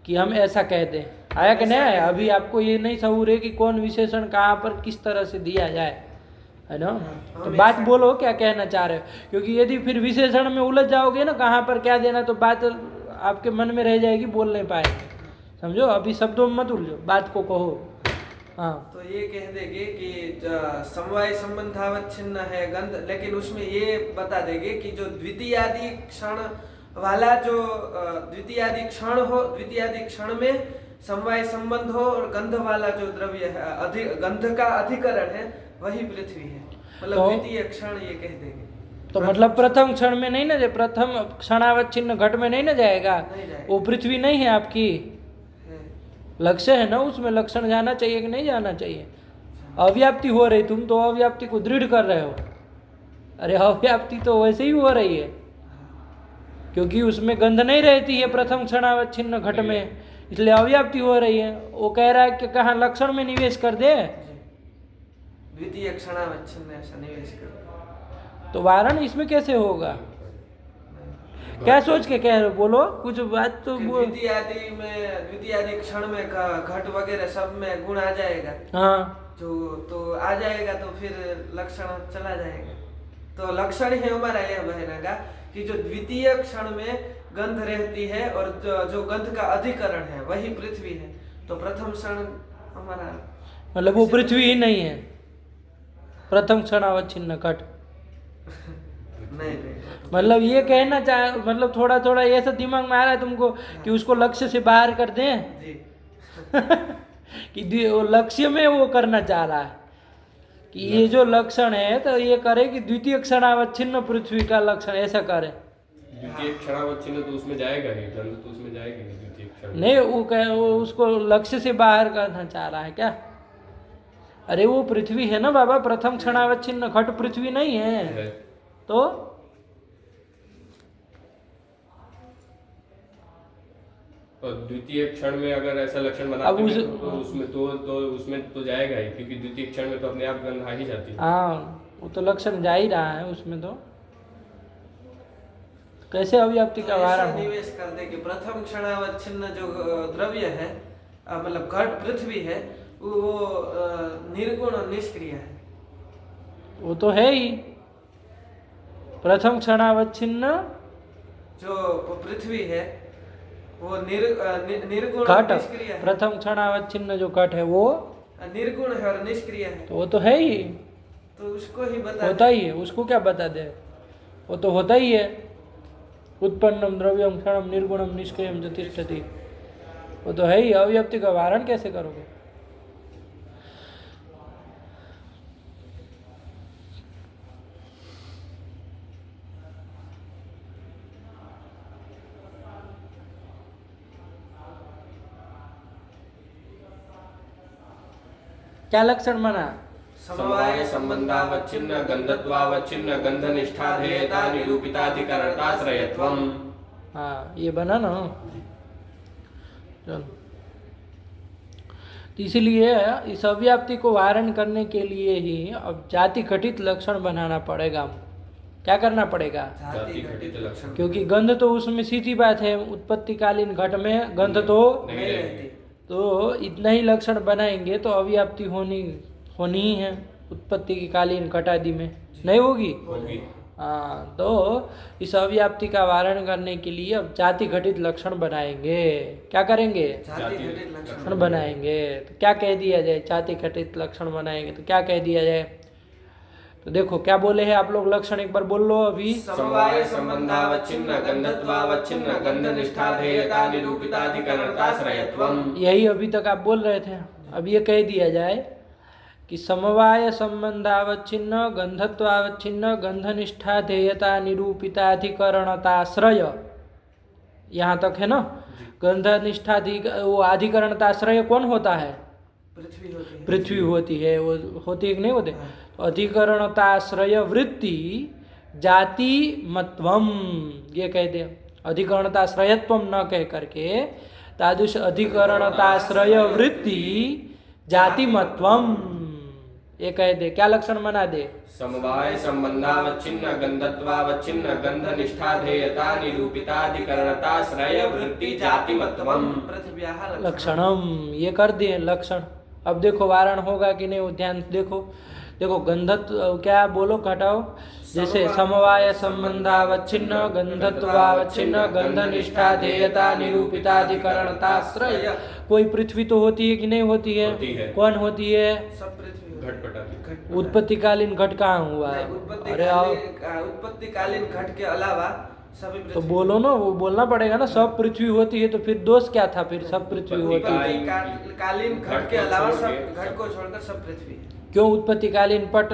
कि हम ऐसा कह दें। आया कि नहीं आया? अभी आपको ये नहीं सहूर है कि कौन विशेषण कहाँ पर किस तरह से दिया जाए, है ना? तो बात बोलो, क्या कहना चाह रहे हो? क्योंकि यदि फिर विशेषण में उलझ जाओगे ना कहाँ पर क्या देना, तो बात आपके मन में रह जाएगी, बोल नहीं पाएंगे। समझो, अभी शब्दों में मत उलझो, बात को कहो। हाँ, तो ये कह देंगे कि समवाय संबंधावच्छिन्न है गंध, लेकिन उसमें ये बता देंगे कि जो द्वितीयादि क्षण वाला जो द्वितीयादि क्षण में समवाय संबंध हो और गंध वाला जो द्रव्य है, गंध का अधिकरण है, वही पृथ्वी है। मतलब द्वितीय क्षण ये कह देंगे। तो मतलब प्रथम क्षण में नहीं ना जाए, प्रथम क्षणावच्छिन्न घट में नहीं ना जाएगा, नहीं जाएगा। वो पृथ्वी नहीं है आपकी, है। लक्ष्य है ना, उसमें लक्षण जाना चाहिए कि नहीं जाना चाहिए। अव्याप्ति हो रही, तुम तो अव्याप्ति को दृढ़ कर रहे हो, अरे अव्याप्ति तो वैसे ही हो रही है, क्योंकि उसमें गंध नहीं रहती है प्रथम क्षणावच्छिन्न घट में, इसलिए अव्याप्ति हो रही है। वो कह रहा है कि कहाँ लक्षण में निवेश कर दे, द्वितीय क्षणावच्छिन्न ऐसा निवेश कर। तो वारण इसमें कैसे होगा? क्या सोच के कह रहे हो, बोलो कुछ बात तो बोल। द्वितीय आदि क्षण में घट वगैरह सब में गुण आ जाएगा, हाँ जो तो आ जाएगा तो फिर लक्षण चला जाएगा। तो लक्षण है हमारा यह बहना का कि जो द्वितीय क्षण में गंध रहती है और जो गंध का अधिकरण है वही पृथ्वी है, तो प्रथम क्षण हमारा मतलब वो पृथ्वी ही नहीं है, प्रथम क्षणावच्छिन्न घट। नहीं मतलब ये कहना चाह, मतलब थोड़ा थोड़ा ऐसा दिमाग में आ रहा है तुमको कि उसको लक्ष्य से बाहर कर दें जी। कि वो लक्ष्य में वो करना चाह रहा है कि ये जो लक्षण है तो ये करे कि द्वितीय क्षणावच्छिन्न पृथ्वी का लक्षण, ऐसा करे। द्वितीय क्षणावच्छिन्न तो उसमें जाएगा ही, गंध तो उसमें जाएगी नहीं द्वितीय क्षण। नहीं वो उसको लक्ष्य से बाहर करना चाह रहा है क्या? अरे वो पृथ्वी है ना बाबा, प्रथम क्षणावच्छिन्न घट पृथ्वी नहीं है तो और द्वितीय क्षण में अगर ऐसा लक्षण अब बनाते हैं तो उसमें तो जाएगा ही, क्योंकि द्वितीय क्षण में तो अपने आप गंध आ ही जाती है। हाँ, वो तो लक्षण जा ही रहा है उसमें, तो कैसे अव्याप्ति का वारण हो? निवेश कर दे कि प्रथम क्षणावच्छिन्न जो द्रव्य है मतलब घट पृथ्वी है वो निर्गुण और निष्क्रिय है। वो तो है ही, प्रथम क्षणावच्छिन्न जो पृथ्वी है वो निर्गुण और घट, निष्क्रिय है। प्रथम क्षणावच्छिन्न जो घट है वो निर्गुण है और निष्क्रिय है, तो वो तो है ही, तो उसको ही बता होता ही है, उसको क्या बता दे, वो तो होता ही है। उत्पन्नम द्रव्यम क्षणम निर्गुणम निष्क्रियम च तिष्ठति, वो तो है ही। अव्याप्ति का वारण कैसे करोगे? क्या लक्षण माना? समवाय संबंधावच्छिन्न गंधत्वावच्छिन्न गंधनिष्ठा ध्येयता निरूपिताधिकरणताश्रयत्वम्। हाँ ये बना ना, चलो। तो इसीलिए इस अव्याप्ति को वारण करने के लिए ही अब जाति घटित लक्षण बनाना पड़ेगा। क्या करना पड़ेगा? जाति घटित लक्षण, क्योंकि गंध तो उसमें सीधी बात है, उत्पत्तिकालीन घट में गंध तो नहीं रहती। तो इतना ही लक्षण बनाएंगे तो अव्याप्ति होनी ही है उत्पत्ति की कालीन घटादि में, नहीं होगी? होगी। हाँ, तो इस अव्याप्ति का वारण करने के लिए अब जाति घटित लक्षण बनाएंगे। क्या करेंगे? जाति घटित लक्षण लक्षण बनाएंगे। तो क्या कह दिया जाए? जाति घटित लक्षण बनाएंगे तो क्या कह दिया जाए? तो देखो क्या बोले हैं आप लोग, लक्षण एक बार बोल लो अभी। समवाय संबंधावच्छिन्न गंधत्वावच्छिन्न गंधनिष्ठा ध्येयता निरूपिताधिकरणताश्रयत्वम्। यही अभी तक आप बोल रहे थे। अब ये कह दिया जाए कि समवाय संबंधावच्छिन्न गंधत्वावच्छिन्न गंधनिष्ठा ध्येयता निरूपिताधिकरणताश्रय, यहाँ तक है ना। गंधनिष्ठा वो अधिकरणताश्रय कौन होता है? पृथ्वी होती है। पृथ्वी होती है, वो होती है कि नहीं होती? तो अधिकरणताश्रय वृत्ति जाति मत्वम ये कह दे, अधिकरणताश्रयत्वम न कह करके तादृश अधिकरणताश्रय वृत्ति जाति मत्वम ये कह दे। क्या लक्षण बना दे? समवाय संबंधावच्छिन्न गंधत्वावच्छिन्न गंधनिष्ठा ध्येयता निरूपिताधिकरणताश्रय वृत्ति जातिमत्वम् पृथ्व्याः लक्षणम ये कर दिए लक्षण। अब देखो वारण होगा कि नहीं, वो ध्यान देखो। देखो गंधत्व क्या बोलो, घटाओ। जैसे समवाय संबंधावच्छिन्न गंधत्वावच्छिन्न गंधनिष्ठा ध्येयता निरूपिताधिकरणताश्रय, कोई पृथ्वी तो होती है कि नहीं होती है? होती है। कौन होती है? सब पृथ्वी घटपटादि। उत्पत्तिकालीन घट कहाँ हुआ? अरे आओ उत्पत्तिकालीन घट के अलावा सभी तो बोलो ना, वो बोलना पड़ेगा ना। सब पृथ्वी होती है तो फिर दोष क्या था? फिर सब पृथ्वी होती है। कालीन घट के अलावा सब घट को छोड़कर सब पृथ्वी है। क्यों? उत्पत्तिकालीन पट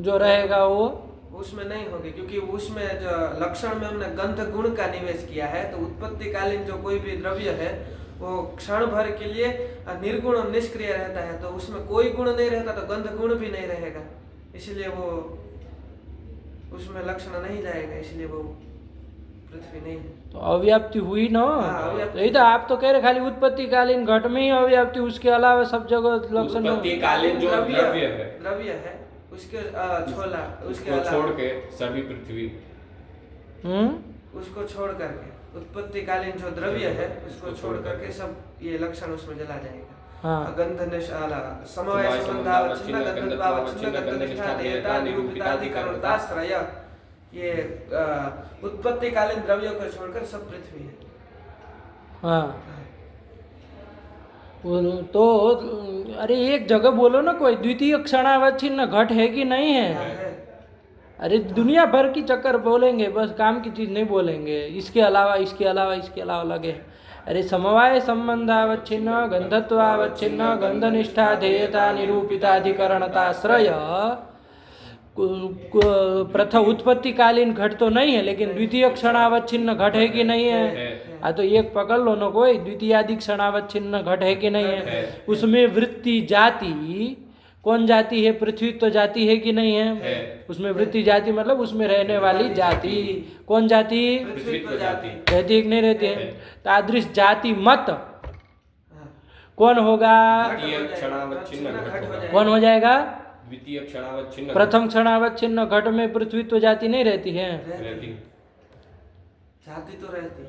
जो रहेगा वो उसमें नहीं होगी, क्योंकि उसमें जो लक्षण में हमने गंध गुण का निवेश किया है, तो उत्पत्तिकालीन जो कोई भी द्रव्य है वो क्षण भर के लिए निर्गुण और निष्क्रिय रहता है, तो उसमें कोई गुण नहीं रहता तो गंध गुण भी नहीं रहेगा, इसलिए वो उसमें लक्षण नहीं जाएगा, इसलिए वो पृथ्वी नहीं है। तो अव्याप्ति हुई ना। अव्याप्ति। यही तो आप तो कह रहे खाली उत्पत्तिकालीन घट में ही अव्याप्ति, उसके अलावा सब जगह लक्षण उत्पत्तिकालीन जो द्रव्य है उसके छोला उसके उसको छोड़ अलावा के सभी पृथ्वी, उसको छोड़ करके उत्पत्तिकालीन जो द्रव्य है उसको छोड़ करके सब ये लक्षण उसमें चला जाएगा। हाँ। गंध समवाय संबंधावच्छिन्न गंधत्वावच्छिन्न गंधनिष्ठा देयता निरूपिताधिकरणताश्रय, ये उत्पत्तिकालीन द्रव्यों को छोड़कर सब पृथ्वी है। हाँ तो अरे एक जगह बोलो ना, कोई द्वितीय क्षणावच्छिन्न घट है कि नहीं है? अरे दुनिया भर की चक्कर बोलेंगे, बस काम की चीज नहीं बोलेंगे, इसके अलावा इसके अलावा इसके अलावा लगे। अरे समवाय संबंधावच्छिन्न गंधत्वावच्छिन्न गंधनिष्ठा ध्येयता निरूपिताधिकरणताश्रय, प्रथम उत्पत्तिकालीन घट तो नहीं है, लेकिन द्वितीय क्षणावच्छिन्न घट है कि नहीं है? हाँ तो एक पकड़ लो ना, कोई द्वितीयादि क्षणावच्छिन्न घट है कि नहीं है? उसमें वृत्ति जाति, कौन जाति है? पृथ्वी तो जाति है कि नहीं है? उसमें वृत्ति जाति मतलब उसमें रहने वाली जाति, कौन जाति? पृथ्वी जाति रहती है कि नहीं रहती है? तादृश जाति मत कौन होगा? कौन हो जाएगा? द्वितीय क्षणावच्छिन्न। प्रथम क्षणावच्छिन्न घट में पृथ्वीत्व जाति नहीं रहती है? जाति तो रहती।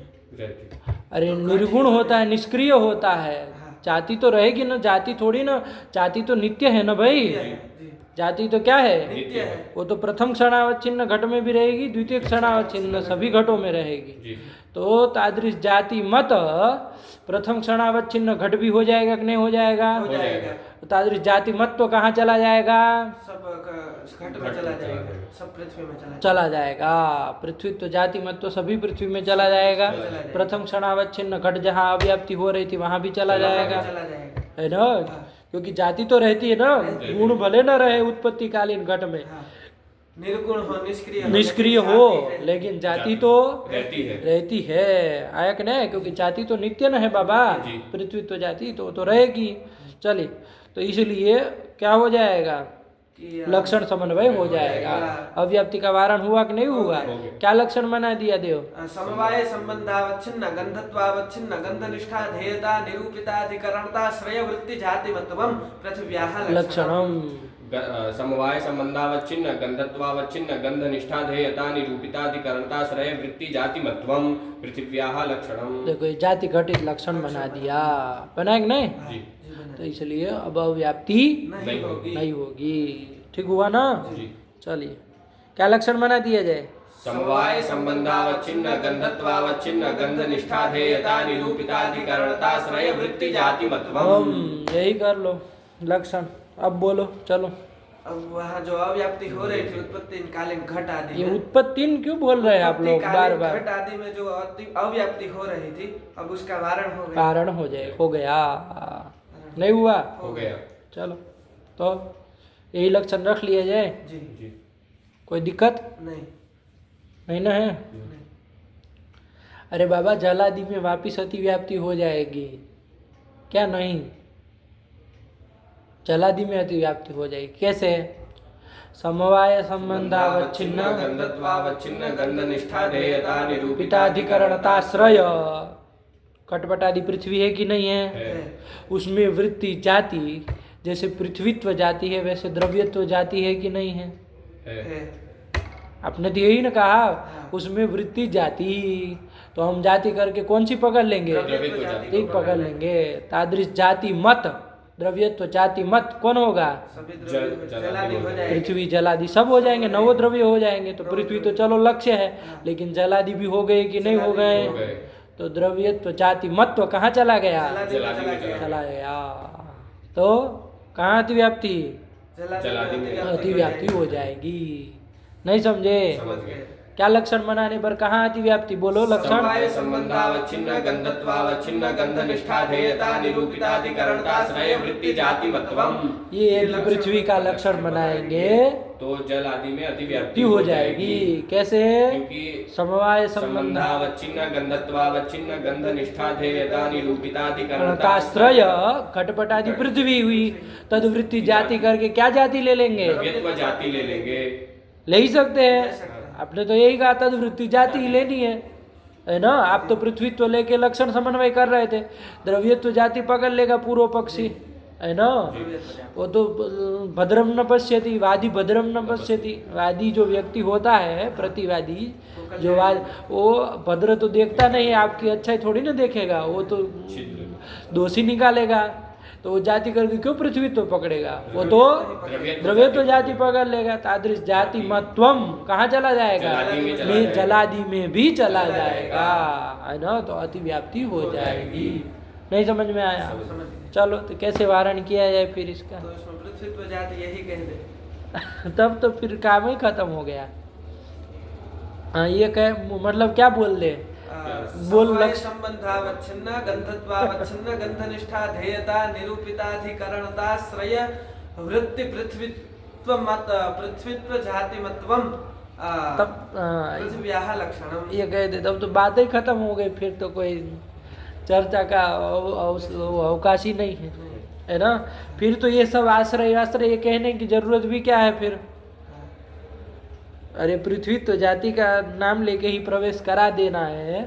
अरे निर्गुण होता है, निष्क्रिय होता है, जाति तो रहेगी ना, जाति थोड़ी ना, जाति तो नित्य है ना भाई, जाति तो क्या है? नित्य है। वो तो प्रथम क्षणावच्छिन्न घट में भी रहेगी, द्वितीय क्षणावच्छिन्न सभी घटों में रहेगी। तो तादृश जाति मत प्रथम क्षणावच्छिन्न घट भी हो जाएगा कि नहीं हो जाएगा? हो जाएगा। तो तादृश जाति मत तो कहाँ चला जाएगा? सब घट में चला जाएगा, सब पृथ्वी में चला जाएगा। पृथ्वी तो जाति मत तो सभी पृथ्वी में चला जाएगा। प्रथम क्षणावच्छिन्न घट जहाँ अव्याप्ति हो रही थी वहां भी चला जाएगा, है ना? क्योंकि जाति तो रहती है ना, गुण भले न रहे उत्पत्तिकालीन घट में, निर्गुण हो निष्क्रिय हो, लेकिन जाति तो रहती है। आया कि नहीं? क्योंकि जाति तो नित्य न है बाबा, पृथ्वी तो जाति तो रहेगी। चलिए, तो इसलिए क्या हो जाएगा? लक्षण समन्वय हो जाएगा। अव्याप्ति का वारण हुआ कि नहीं हुआ? क्या लक्षण बना दिया देव? समवाय संबंधावच्छिन्न गंधत्वावच्छिन्न गंधनिष्ठा ध्येयता निरूपिताधिकरणताश्रय वृत्ति जातिमत्वं पृथिव्याः लक्षणम। समवाय संबंधावच्छिन्न गंधत्वावच्छिन्न गंधनिष्ठा ध्येयता निरूपिताधिकरणताश्रय वृत्ति जातिमत्वं पृथिव्याः लक्षणम। देखो ये जाति घटित लक्षण बना दिया, बनाए कि नहीं? तो इसलिए अब अव्याप्ति नहीं होगी। ठीक हुआ ना? चलिए, क्या लक्षण बना दिया जाए? समवाय संबंधावच्छिन्न गंधत्वावच्छिन्न गंधनिष्ठा ध्येयता निरूपिताधिकरणताश्रय वृत्ति जातिमत्वम्। यही कर लो लक्षण। अब बोलो, चलो। अब वहाँ जो अव्याप्ति हो रही थी उत्पत्ति कालीन घट आदि, ये उत्पत्ति क्यों बोल रहे हैं आप लोग बार बार? घट आदि में जो अव्याप्ति हो रही थी, अब उसका वारण हो गया। कारण हो गया, नहीं हुआ? हो गया। चलो, तो यही लक्षण रख लिया जाए। जी। कोई दिक्कत नहीं ना है? अरे बाबा, जलादि में वापिस अतिव्याप्ति हो जाएगी क्या? नहीं, जलादि में अतिव्याप्ति हो जाएगी। कैसे? समवाय संबंधावच्छिन्न गंधत्वावच्छिन्न गंधनिष्ठा ध्येयता निरूपिताधिकरणताश्रय, कटपटादि पृथ्वी है कि नहीं है? उसमें वृत्ति जाति, जैसे पृथ्वीत्व जाति है वैसे द्रव्यत्व जाति है कि नहीं है? आपने तो यही ना कहा, उसमें वृत्ति जाति, तो हम जाति करके कौन सी पकड़ लेंगे? ठीक पकड़ लेंगे। तादृश जाति मत, द्रव्यत्व जाति मत कौन होगा? पृथ्वी जलादि सब हो जाएंगे, नवो द्रव्य हो जाएंगे। तो पृथ्वी तो चलो लक्ष्य है, लेकिन जलादि भी हो गए कि नहीं हो गए? तो द्रव्यत्व जाति मत्व कहाँ चला गया? चला गया। तो कहाँ अतिव्याप्ति? अतिव्याप्ति हो जाएगी। नहीं समझे? क्या लक्षण बनाने पर कहाँ अतिव्याप्ति? बोलो लक्षण। समवाय संबंधावच्छिन्न गंधत्वावच्छिन्न गंधनिष्ठा ध्येयता निरूपिताधिकरणताश्रय वृत्ति जातिमत्वम। ये यदि पृथ्वी का लक्षण बनाएंगे तो जल आदि में अतिव्याप्ति ती हो जाएगी। कैसे? क्योंकि समवाय संबंध संबंधावच्छिन्न गंधत्वावच्छिन्न गंधनिष्ठा ध्येयता निरूपिताधिकरणताश्रय घटपट आदि पृथ्वी हुई, तदवृत्ति जाति करके क्या जाति ले लेंगे? द्रव्यत्व जाति ले लेंगे। ले ही सकते हैं, आपने तो यही कहा तदवृत्ति जाति ही लेनी है ना। आप तो पृथ्वीत्व लेके लक्षण समन्वय कर रहे थे, द्रव्यत्व जाति पकड़ लेगा पूर्व पक्षी, है ना। वो तो भद्रम न पश्यति, वादी भद्रम न पश्यति। वादी जो व्यक्ति होता है, प्रतिवादी जो वो भद्र तो देखता नहीं, आपकी अच्छाई थोड़ी ना देखेगा, वो तो दोषी निकालेगा। तो वो जाति करके क्यों पृथ्वीत्व पकड़ेगा? वो तो द्रव्यत्व जाति पकड़ लेगा। तादृश जाति मत्वम कहाँ चला जाएगा? जलादि में भी चला जाएगा, है ना। तो अतिव्याप्ति हो जाएगी। नहीं समझ में आया? चलो तो कैसे वारण किया जाए फिर इसका? तो इसमें पृथ्वीत्व जाति यही कह दे। तब तो फिर काम ही खत्म हो गया। हाँ, ये कह मतलब क्या बोल दे? बोल समवाय लक्ष्य। संबंधावच्छिन्न गंधत्वावच्छिन्न गंधनिष्ठा ध्येयता निरूपिताधिकरणताश्रय वृत्ति पृथ्वीत्व जातिमत्वम तब पृथिव्याः लक्षणम। ये कह दे, तब तो बात ही खत्म हो गई। फिर तो कोई चर्चा का अवकाश ही नहीं है ना। फिर तो ये सब आश्रय ये कहने की जरूरत भी क्या है फिर? अरे पृथ्वी तो जाति का नाम लेके ही प्रवेश करा देना है,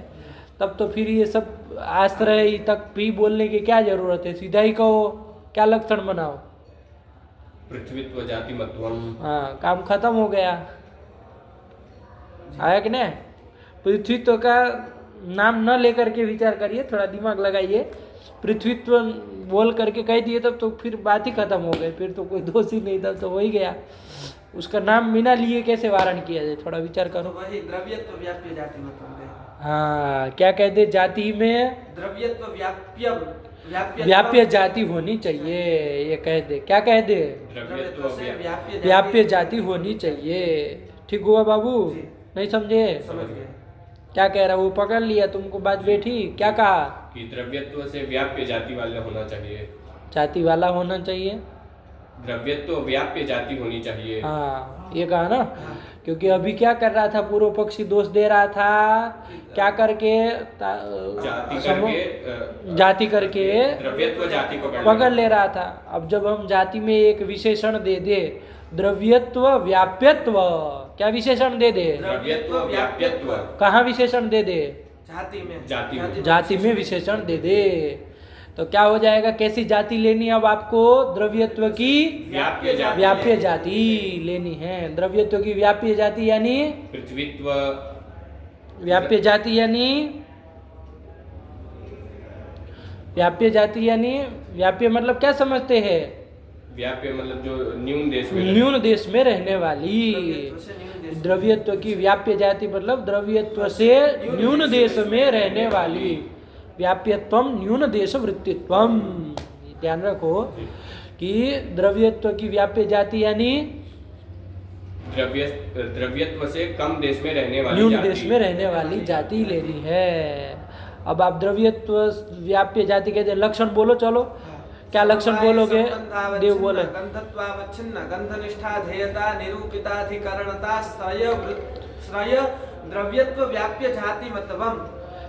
तब तो फिर ये सब आश्रय तक भी बोलने की क्या जरूरत है? सीधा ही कहो, क्या लक्षण बनाओ? पृथ्वीत्व जातिमत्वम। हाँ, काम खत्म हो गया। आया कि नहीं? पृथ्वीत्व का नाम न लेकर के विचार करिए, थोड़ा दिमाग लगाइए। पृथ्वीत्व बोल करके कह दिए तब तो फिर बात ही खत्म हो गई। फिर तो कोई दोष ही नहीं, तब तो वही गया। उसका नाम बिना लिए कैसे वारण किया जाए? थोड़ा विचार करो। वही द्रव्यत्व व्याप्य जाति मतलब है। हाँ, क्या कहते? जाति में द्रव्यत्व व्याप्य जाति होनी चाहिए, ये कह दे। क्या कह दे? द्रव्यत्व व्याप्य जाति होनी चाहिए। ठीक हुआ बाबू? नहीं समझे? समझ गए। क्या कह रहा? वो पकड़ लिया, तुमको बात बैठी। क्या कहा? कि द्रव्यत्व से व्याप्य जाति वाला होना चाहिए। जाति वाला होना चाहिए, द्रव्यत्व व्याप्य जाति होनी चाहिए। हाँ, ये कहा ना। क्योंकि अभी क्या कर रहा था? पूर्व पक्षी दोष दे रहा था, क्या करके? जाति करके द्रव्यत्व जाति पकड़ ले रहा था। अब जब हम जाति में एक विशेषण दे दे, द्रव्यत्व व्याप्यत्व, क्या विशेषण दे दे? द्रव्यत्व व्याप्यत्व। कहाँ विशेषण दे दे? जाति में विशेषण दे दे। तो क्या हो जाएगा? कैसी जाति लेनी है अब आपको? द्रव्यत्व की व्याप्य जाति लेनी है। द्रव्यत्व की व्याप्य जाति यानी पृथ्वीत्व। व्याप्य जाति यानी व्याप्य मतलब क्या समझते हैं? व्याप्य मतलब जो न्यून देश में रहने वाली। द्रव्यत्व की व्याप्य जाति मतलब द्रव्यत्व से न्यून देश में रहने वाली। व्याप्यत्वम न्यून देश वृत्तित्वम। ध्यान रखो कि द्रव्यत्व की व्याप्य जाति यानी द्रव्यत्व से कम देश में रहने वाली, न्यून देश में रहने वाली जाति लेनी है। अब आप द्रव्यत्व व्याप्य जाति के लक्षण बोलो। चलो, क्या लक्षण बोलोगे? देव बोले। गंधत्वावच्छिन्न गंधनिष्ठा ध्येयता निरूपिताधिकरणता श्रय द्रव्यत्व व्याप्य जाति मतवम।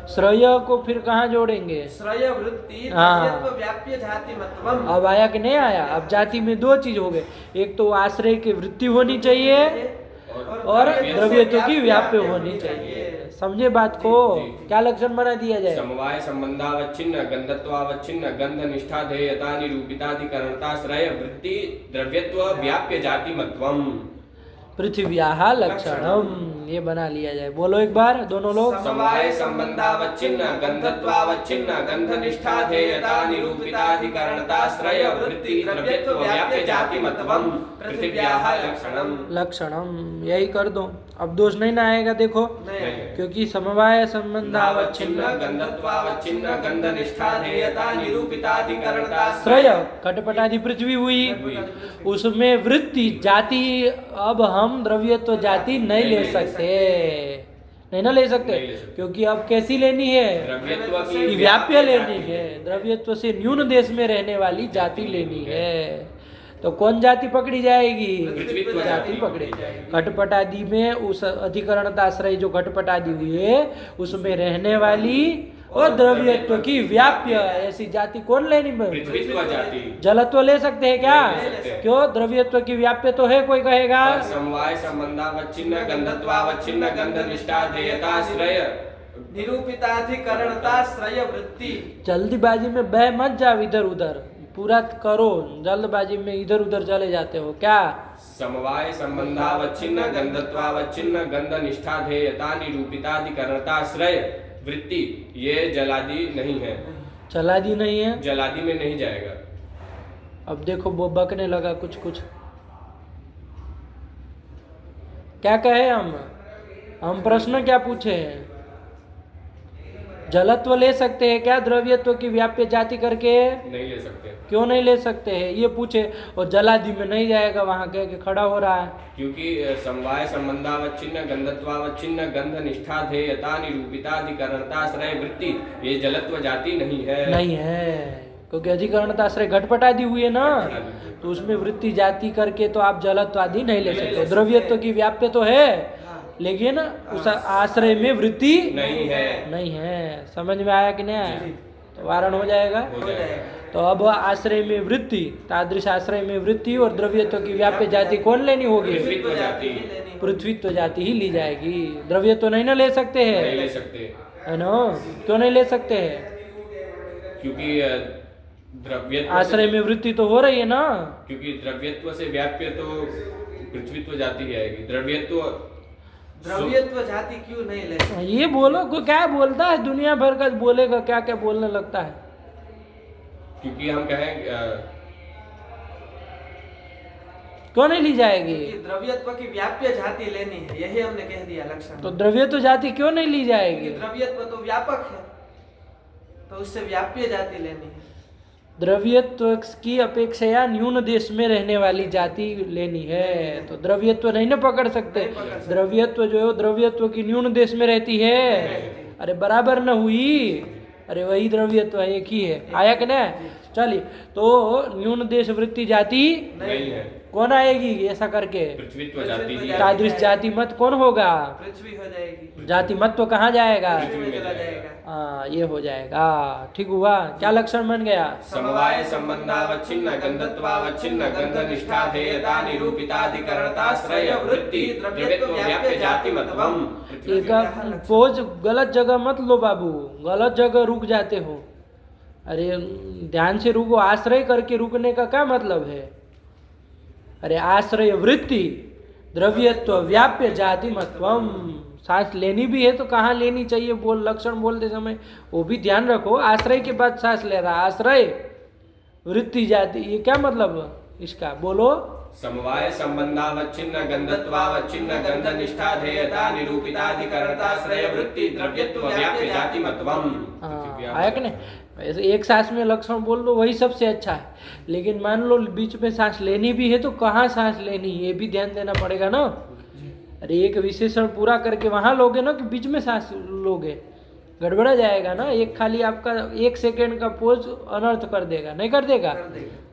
श्रय को फिर कहाँ जोड़ेंगे? श्रय वृत्ति द्रव्यत्व व्याप्य जाति मतवम। अब आया कि नहीं आया? अब जाति में दो चीज हो गए, एक तो आश्रय की वृत्ति होनी चाहिए और द्रव्यत्व की व्याप्य होनी चाहिए। समझे बात को? क्या लक्षण बना दिया जाए? समवाय संबंधावच्छिन्न गंधत्वावच्छिन्न गंधनिष्ठा ध्येयता निरूपिताधिकरणताश्रय वृत्ति द्रव्यत्व व्याप्य जाति मत्वम। पृथिव्याः लक्षणम, ये बना लिया जाए। बोलो एक बार दोनों लोग। समवाय संबंधावच्छिन्न गंधत्वावच्छिन्न गंधनिष्ठा ध्येयता निरूपिताधिकरणताश्रय वृत्ति द्रव्यत्व व्याप्य जाति मत्वम पृथिव्याः लक्षणम। लक्षणम यही कर दो, अब दोष नहीं ना आएगा। देखो, क्योंकि समवाय संबंधावच्छिन्न गंधत्वावच्छिन्न गंधनिष्ठा ध्येयता निरूपिताधिकरणताश्रय श्रय घटपटादि पृथ्वी हुई, उसमें वृत्ति जाति। अब हम द्रव्यत्व जाति नहीं ले सकते। से नहीं ना ले सकते, नहीं ले सकते। क्योंकि अब कैसी लेनी है, द्रव्यत्व कि की व्याप्य लेनी है, द्रव्यत्व से न्यून देश में रहने वाली जाति लेनी है। तो कौन जाति पकड़ी जाएगी, पृथ्वीत्व जाति जाति पकड़ी पकड़ी जाएगी। घटपट आदि में उस अधिकरणताश्रय जो घटपट आदि हुई है उसमें रहने वाली और द्रव्यत्व की व्याप्य ऐसी जाति कौन लेनी है, पृथ्वीत्व जाति। जलत्व ले सकते हैं क्या, नहीं ले सकते। क्यों, द्रव्यत्व की व्याप्य तो है, कोई कहेगा और समवाय संबंधावच्छिन्न गंधत्वावच्छिन्न गंधनिष्ठा ध्येयताश्रय निरूपिताधिकरणताश्रय वृत्ति। जल्दीबाजी में बह मत जाओ इधर उधर, पूरा करो, जल्दबाजी में इधर उधर चले जाते हो क्या। समवाय संबंधावच्छिन्न गंधत्वावच्छिन्न गंधनिष्ठा ध्येयता निरूपिताधिकरणताश्रय वृत्ति, ये जलादि नहीं है, चलादी नहीं है। जलादि में नहीं जाएगा। अब देखो वो बकने लगा कुछ कुछ, क्या कहे हम प्रश्न क्या पूछे हैं, जलत्व ले सकते हैं क्या द्रव्यत्व की व्याप्य जाति करके, नहीं ले सकते, क्यों नहीं ले सकते हैं ये पूछे, और जलादि में नहीं जाएगा, वहां कह के खड़ा हो रहा है। क्योंकि समवाय संबंधावच्छिन्न गंधत्वावच्छिन्न गंधनिष्ठा ध्येयता निरूपिताधिकरणताश्रय वृत्ति, ये जलत्व जाति नहीं है। नहीं है, क्योंकि अधिकरणताश्रय घटपट आदि हुई है ना, तो उसमें वृत्ति जाति करके तो आप जलत्व आदि नहीं ले सकते। द्रव्यत्व की व्याप्य तो है, लेकिन उस आश्रय में वृत्ति नहीं है। नहीं है। समझ में आया कि नहीं आया, तो वारण हो जाएगा। हो जाएगा। तो अब आश्रय में वृत्ति, तादृश आश्रय में वृत्ति और द्रव्यत्व की व्याप्य जाति कौन लेनी होगी, पृथ्वीत्व जाति। पृथ्वीत्व जाति ही ली जाएगी। द्रव्यत्व नहीं ना ले सकते नहीं हैं, ले सकते, है ना, क्यों नहीं ले सकते हैं, क्योंकि द्रव्यत्व आश्रय में वृत्ति तो हो रही है ना। क्योंकि द्रव्यत्व से व्याप्य तो पृथ्वीत्व जाति ही आएगी। द्रव्यत्व जाति क्यों नहीं ले, ये बोलो को क्या बोलता है, दुनिया भर का बोलेगा, क्या क्या बोलने लगता है। क्योंकि हम कहें क्यों नहीं ली जाएगी, कि द्रव्यत्व की व्याप्य जाति लेनी है, यही हमने कह दिया लक्षण। तो द्रव्यत्व जाति क्यों नहीं ली जाएगी, क्योंकि द्रव्यत्व तो व्यापक है, तो उससे व्याप्य जाति लेनी है। द्रव्यत्व की अपेक्षा न्यून देश में रहने वाली जाति लेनी है। तो द्रव्यत्व नहीं ना पकड़ सकते, द्रव्यत्व जो है द्रव्यत्व की न्यून देश में रहती है। अरे बराबर न हुई, अरे वही द्रव्यत्व एक ही है, आया कि नहीं। चलिए, तो न्यून देश वृत्ति जाति नहीं है, कौन आएगी ऐसा करके, पृथ्वीत्व जाति ही तादृश जाति मत कौन होगा, पृथ्वी हो जाएगी, जाति मत तो कहाँ जाएगा, पृथ्वी में चला जाएगा। हाँ ये हो जाएगा, ठीक हुआ। क्या लक्षण बन गया, समवाय संबंधावच्छिन्न गंधत्वावच्छिन्न गंधनिष्ठा ध्येयता निरूपिताधिकरणताश्रय वृत्ति द्रव्यत्व व्याप्य जाति मतवम। एक पोज गलत जगह मत लो बाबू, गलत जगह रुक जाते हो। अरे ध्यान से रुको, आश्रय करके रुकने का क्या मतलब है। अरे आश्रय वृत्ति द्रव्यत्व व्याप्य जाति मतवम, सांस लेनी भी है तो कहाँ लेनी चाहिए, बोल लक्षण बोलते समय वो भी ध्यान रखो। आश्रय के बाद सांस ले रहा, आश्रय वृत्ति जाति, ये क्या मतलब इसका, बोलो। समवाय संबंधावच्छिन्न गंधत्वावच्छिन्न गंधनिष्ठा ध्येयता निरूपिताधिकरणताश्रय वृत्ति द्रव्यत्व व्याप्य जाति मतवम। आया कि नहीं, ऐसे एक सांस में लक्षण बोल लो वही सबसे अच्छा है। लेकिन मान लो बीच में सांस लेनी भी है तो कहाँ सांस लेनी, ये भी ध्यान देना पड़ेगा ना। अरे एक विशेषण पूरा करके वहां लोगे ना कि बीच में सांस लोगे, गड़बड़ा जाएगा ना। एक खाली आपका 1 सेकेंड का पोज अनर्थ कर देगा, नहीं कर देगा।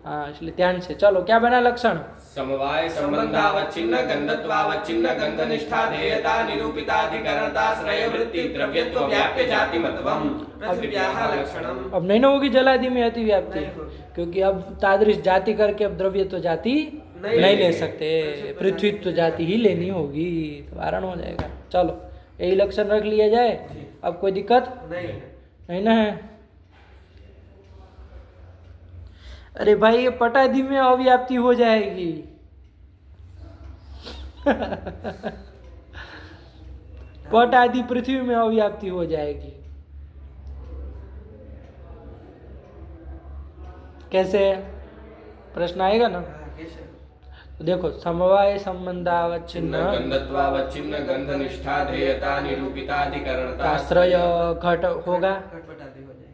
हाँ, इसलिए ध्यान से चलो, क्या बना लक्षण, समवाय संबंधावच्छिन्न गंधत्वावच्छिन्न गंधनिष्ठा ध्येयता निरूपिताधिकरणताश्रय वृत्ति द्रव्यत्व व्याप्य जाति मतवम। पृथ्व्याः लक्षणम। अब नहीं ना होगी जलादि में अति व्याप्ति, नहीं होगी। क्योंकि अब तादृश जाति करके अब द्रव्यत्व जाति नहीं ले सकते, पृथ्वीत्व जाति ही लेनी होगी, तो वारण हो जाएगा। चलो यही लक्षण रख लिया जाए, अब कोई दिक्कत नहीं ना है। अरे भाई ये पटादी में अव्याप्ति हो जाएगी पट आदि पृथ्वी में अव्याप्ति हो जाएगी, कैसे, प्रश्न आएगा ना। तो देखो, समवाय संबंधावच्छिन्न गंधत्वावच्छिन्न गंधनिष्ठा ध्येयता निरूपिताधिकरणताश्रय आश्रय घट होगा, घटपट आदि हो जाएगी,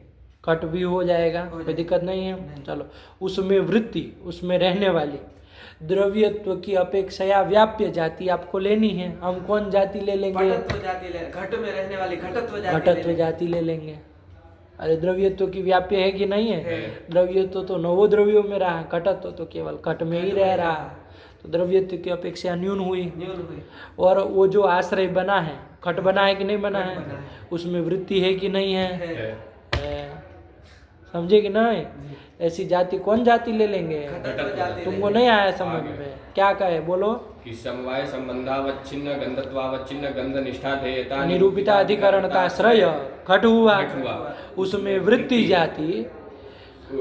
घट भी हो जाएगा, कोई दिक्कत नहीं है। चलो, उसमें वृत्ति, उसमें रहने वाली, द्रव्यत्व की अपेक्षा व्याप्य जाति आपको लेनी है। हम कौन जाति ले लेंगे? पटत्व जाति ले, घट में रहने वाली घटत्व जाति घटत्व जाति ले लेंगे। अरे द्रव्यत्व की व्याप्य है कि नहीं है? द्रव्यत्व तो नवो द्रव्यों में रहा, घटत्व तो केवल घट में ही रह रहा, तो द्रव्यत्व की अपेक्षा न्यून हुई। और वो जो आश्रय बना है, घट बना है कि नहीं बना है, उसमें वृत्ति है कि नहीं है? समझे कि नहीं? ऐसी जाति कौन जाति ले लेंगे? तुमको नहीं आया समझ में? क्या कहे बोलो? कि समवाय संबंधावच्छिन्न गंधत्वावच्छिन्न गंध निष्ठा ध्येयता निरूपिता अधिकरणताश्रय घट हुआ, उसमें वृत्ति जाति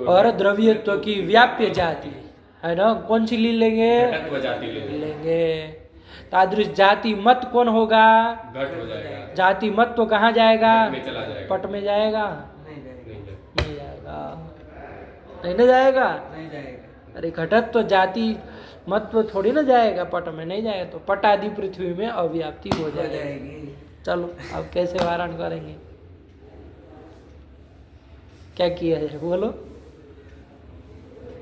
और द्रव्यत्व की व्याप्य जाति है ना, कौन सी ले लेंगे? घटत्व जाति लेंगे। तादृश जाति मत कौन होगा? घट हो जाएगा। जाति मत तो कहाँ जाएगा? घट में चला जाएगा। पट में जाएगा? नहीं नहीं जाएगा। नहीं ना जाएगा? नहीं जाएगा। अरे घटत्व जाति मत्व थोड़ी ना जाएगा, पट में नहीं जाएगा, तो पट आदि पृथ्वी में अव्याप्ति हो जाएगी। चलो अब कैसे वारण करेंगे? क्या किया है बोलो?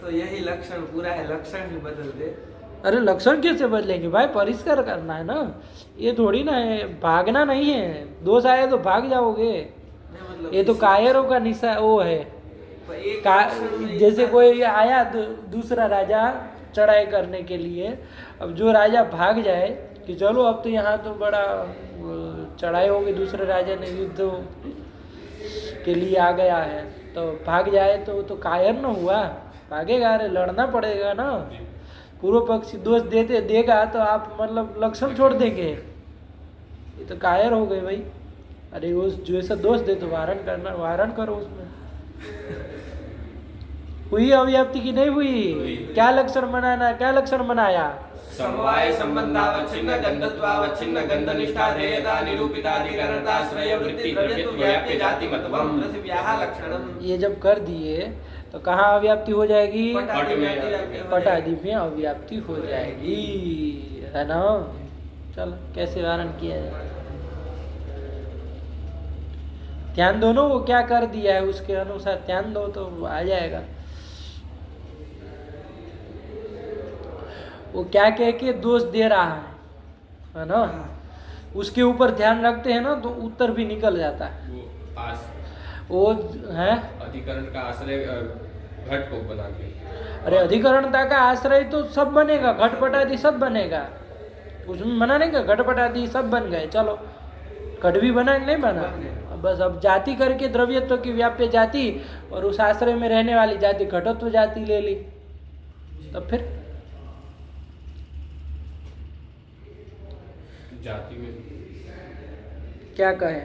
तो यही लक्षण पूरा है, लक्षण ही बदल दे। अरे लक्षण कैसे बदलेंगे भाई? परिष्कार करना है ना, ये थोड़ी ना है, भागना नहीं है। दोष आए तो भाग जाओगे, मतलब ये तो कायरों का निशा वो है। तो एक जैसे कोई आया दूसरा राजा चढ़ाई करने के लिए, अब जो राजा भाग जाए कि चलो अब तो यहाँ तो बड़ा चढ़ाई होगी, दूसरे राजा ने युद्ध के लिए आ गया है, तो भाग जाए तो कायर न हुआ, भागेगा। अरे लड़ना पड़ेगा ना, पूर्व पक्षी दोष देगा तो आप मतलब लक्षण छोड़ देंगे, ये तो कायर हो गए भाई। अरे वो जो ऐसा दोष दे तो वारण करो उसमें। हुई अव्याप्ति की नहीं हुई? क्या लक्षण बनाना, क्या लक्षण बनाया? समवाय संबंधावच्छिन्न गंधत्वावच्छिन्न गंध निष्ठा ध्येयता निरूपिताधिकरणताश्रय वृत्ति द्रव्यत्व व्याप्य जाति मतवम पृथिव्याः लक्षणम। ये जब कर दिए तो कहाँ अव्याप्ति हो जाएगी? पट आदि में अव्याप्ति हो जाएगी, है ना? चलो कैसे वारण किया जाए? ध्यान दो ना, वो क्या कर दिया है उसके अनुसार ध्यान दो तो आ जाएगा। वो क्या कह के दोष दे रहा है ना, उसके ऊपर ध्यान रखते हैं ना तो उत्तर भी निकल जाता है। वो है अधिकरण का आश्रय घट को बना के। अरे अधिकरणता का आश्रय तो सब बनेगा, घटपट आदि सब बनेगा, उसमें मना नहीं का घटपट आदि सब बन गए। चलो घट भी बना नहीं बना, बस अब जाति करके द्रव्यत्व की व्याप्य जाति और उस आश्रय में रहने वाली जाति घटत्व जाति ले ली, तब फिर जाति में क्या कहे?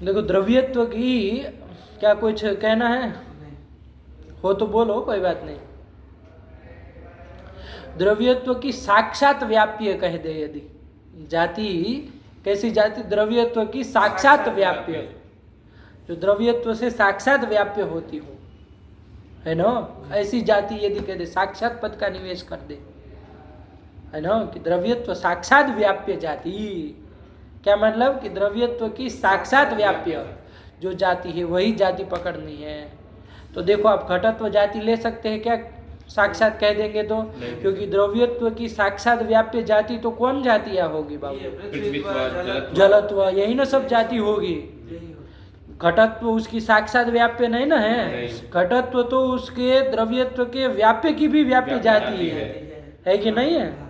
देखो द्रव्यत्व की क्या कुछ कहना है? हो तो बोलो, कोई बात नहीं। द्रव्यत्व की साक्षात व्याप्य कह दे यदि जाति, कैसी जाति? द्रव्यत्व की साक्षात व्याप्य, जो द्रव्यत्व से साक्षात व्याप्य होती हो, है ना, ऐसी जाति यदि कह दे, साक्षात पद का निवेश कर दे, है ना, कि द्रव्यत्व साक्षात व्याप्य जाति। क्या मतलब? कि द्रव्यत्व की साक्षात व्याप्य जो जाति है वही जाति पकड़नी है। तो देखो आप घटत्व जाति ले सकते हैं क्या? साक्षात कह देंगे तो, क्योंकि द्रव्यत्व की साक्षात व्याप्य जाति तो कौन जातियां होगी बाबू? जलत्व, यही ना सब जाति होगी। घटत्व उसकी साक्षात व्याप्य नहीं ना है, घटत्व तो उसके द्रव्यत्व के व्याप्य की भी व्याप्य जाति है कि नहीं है?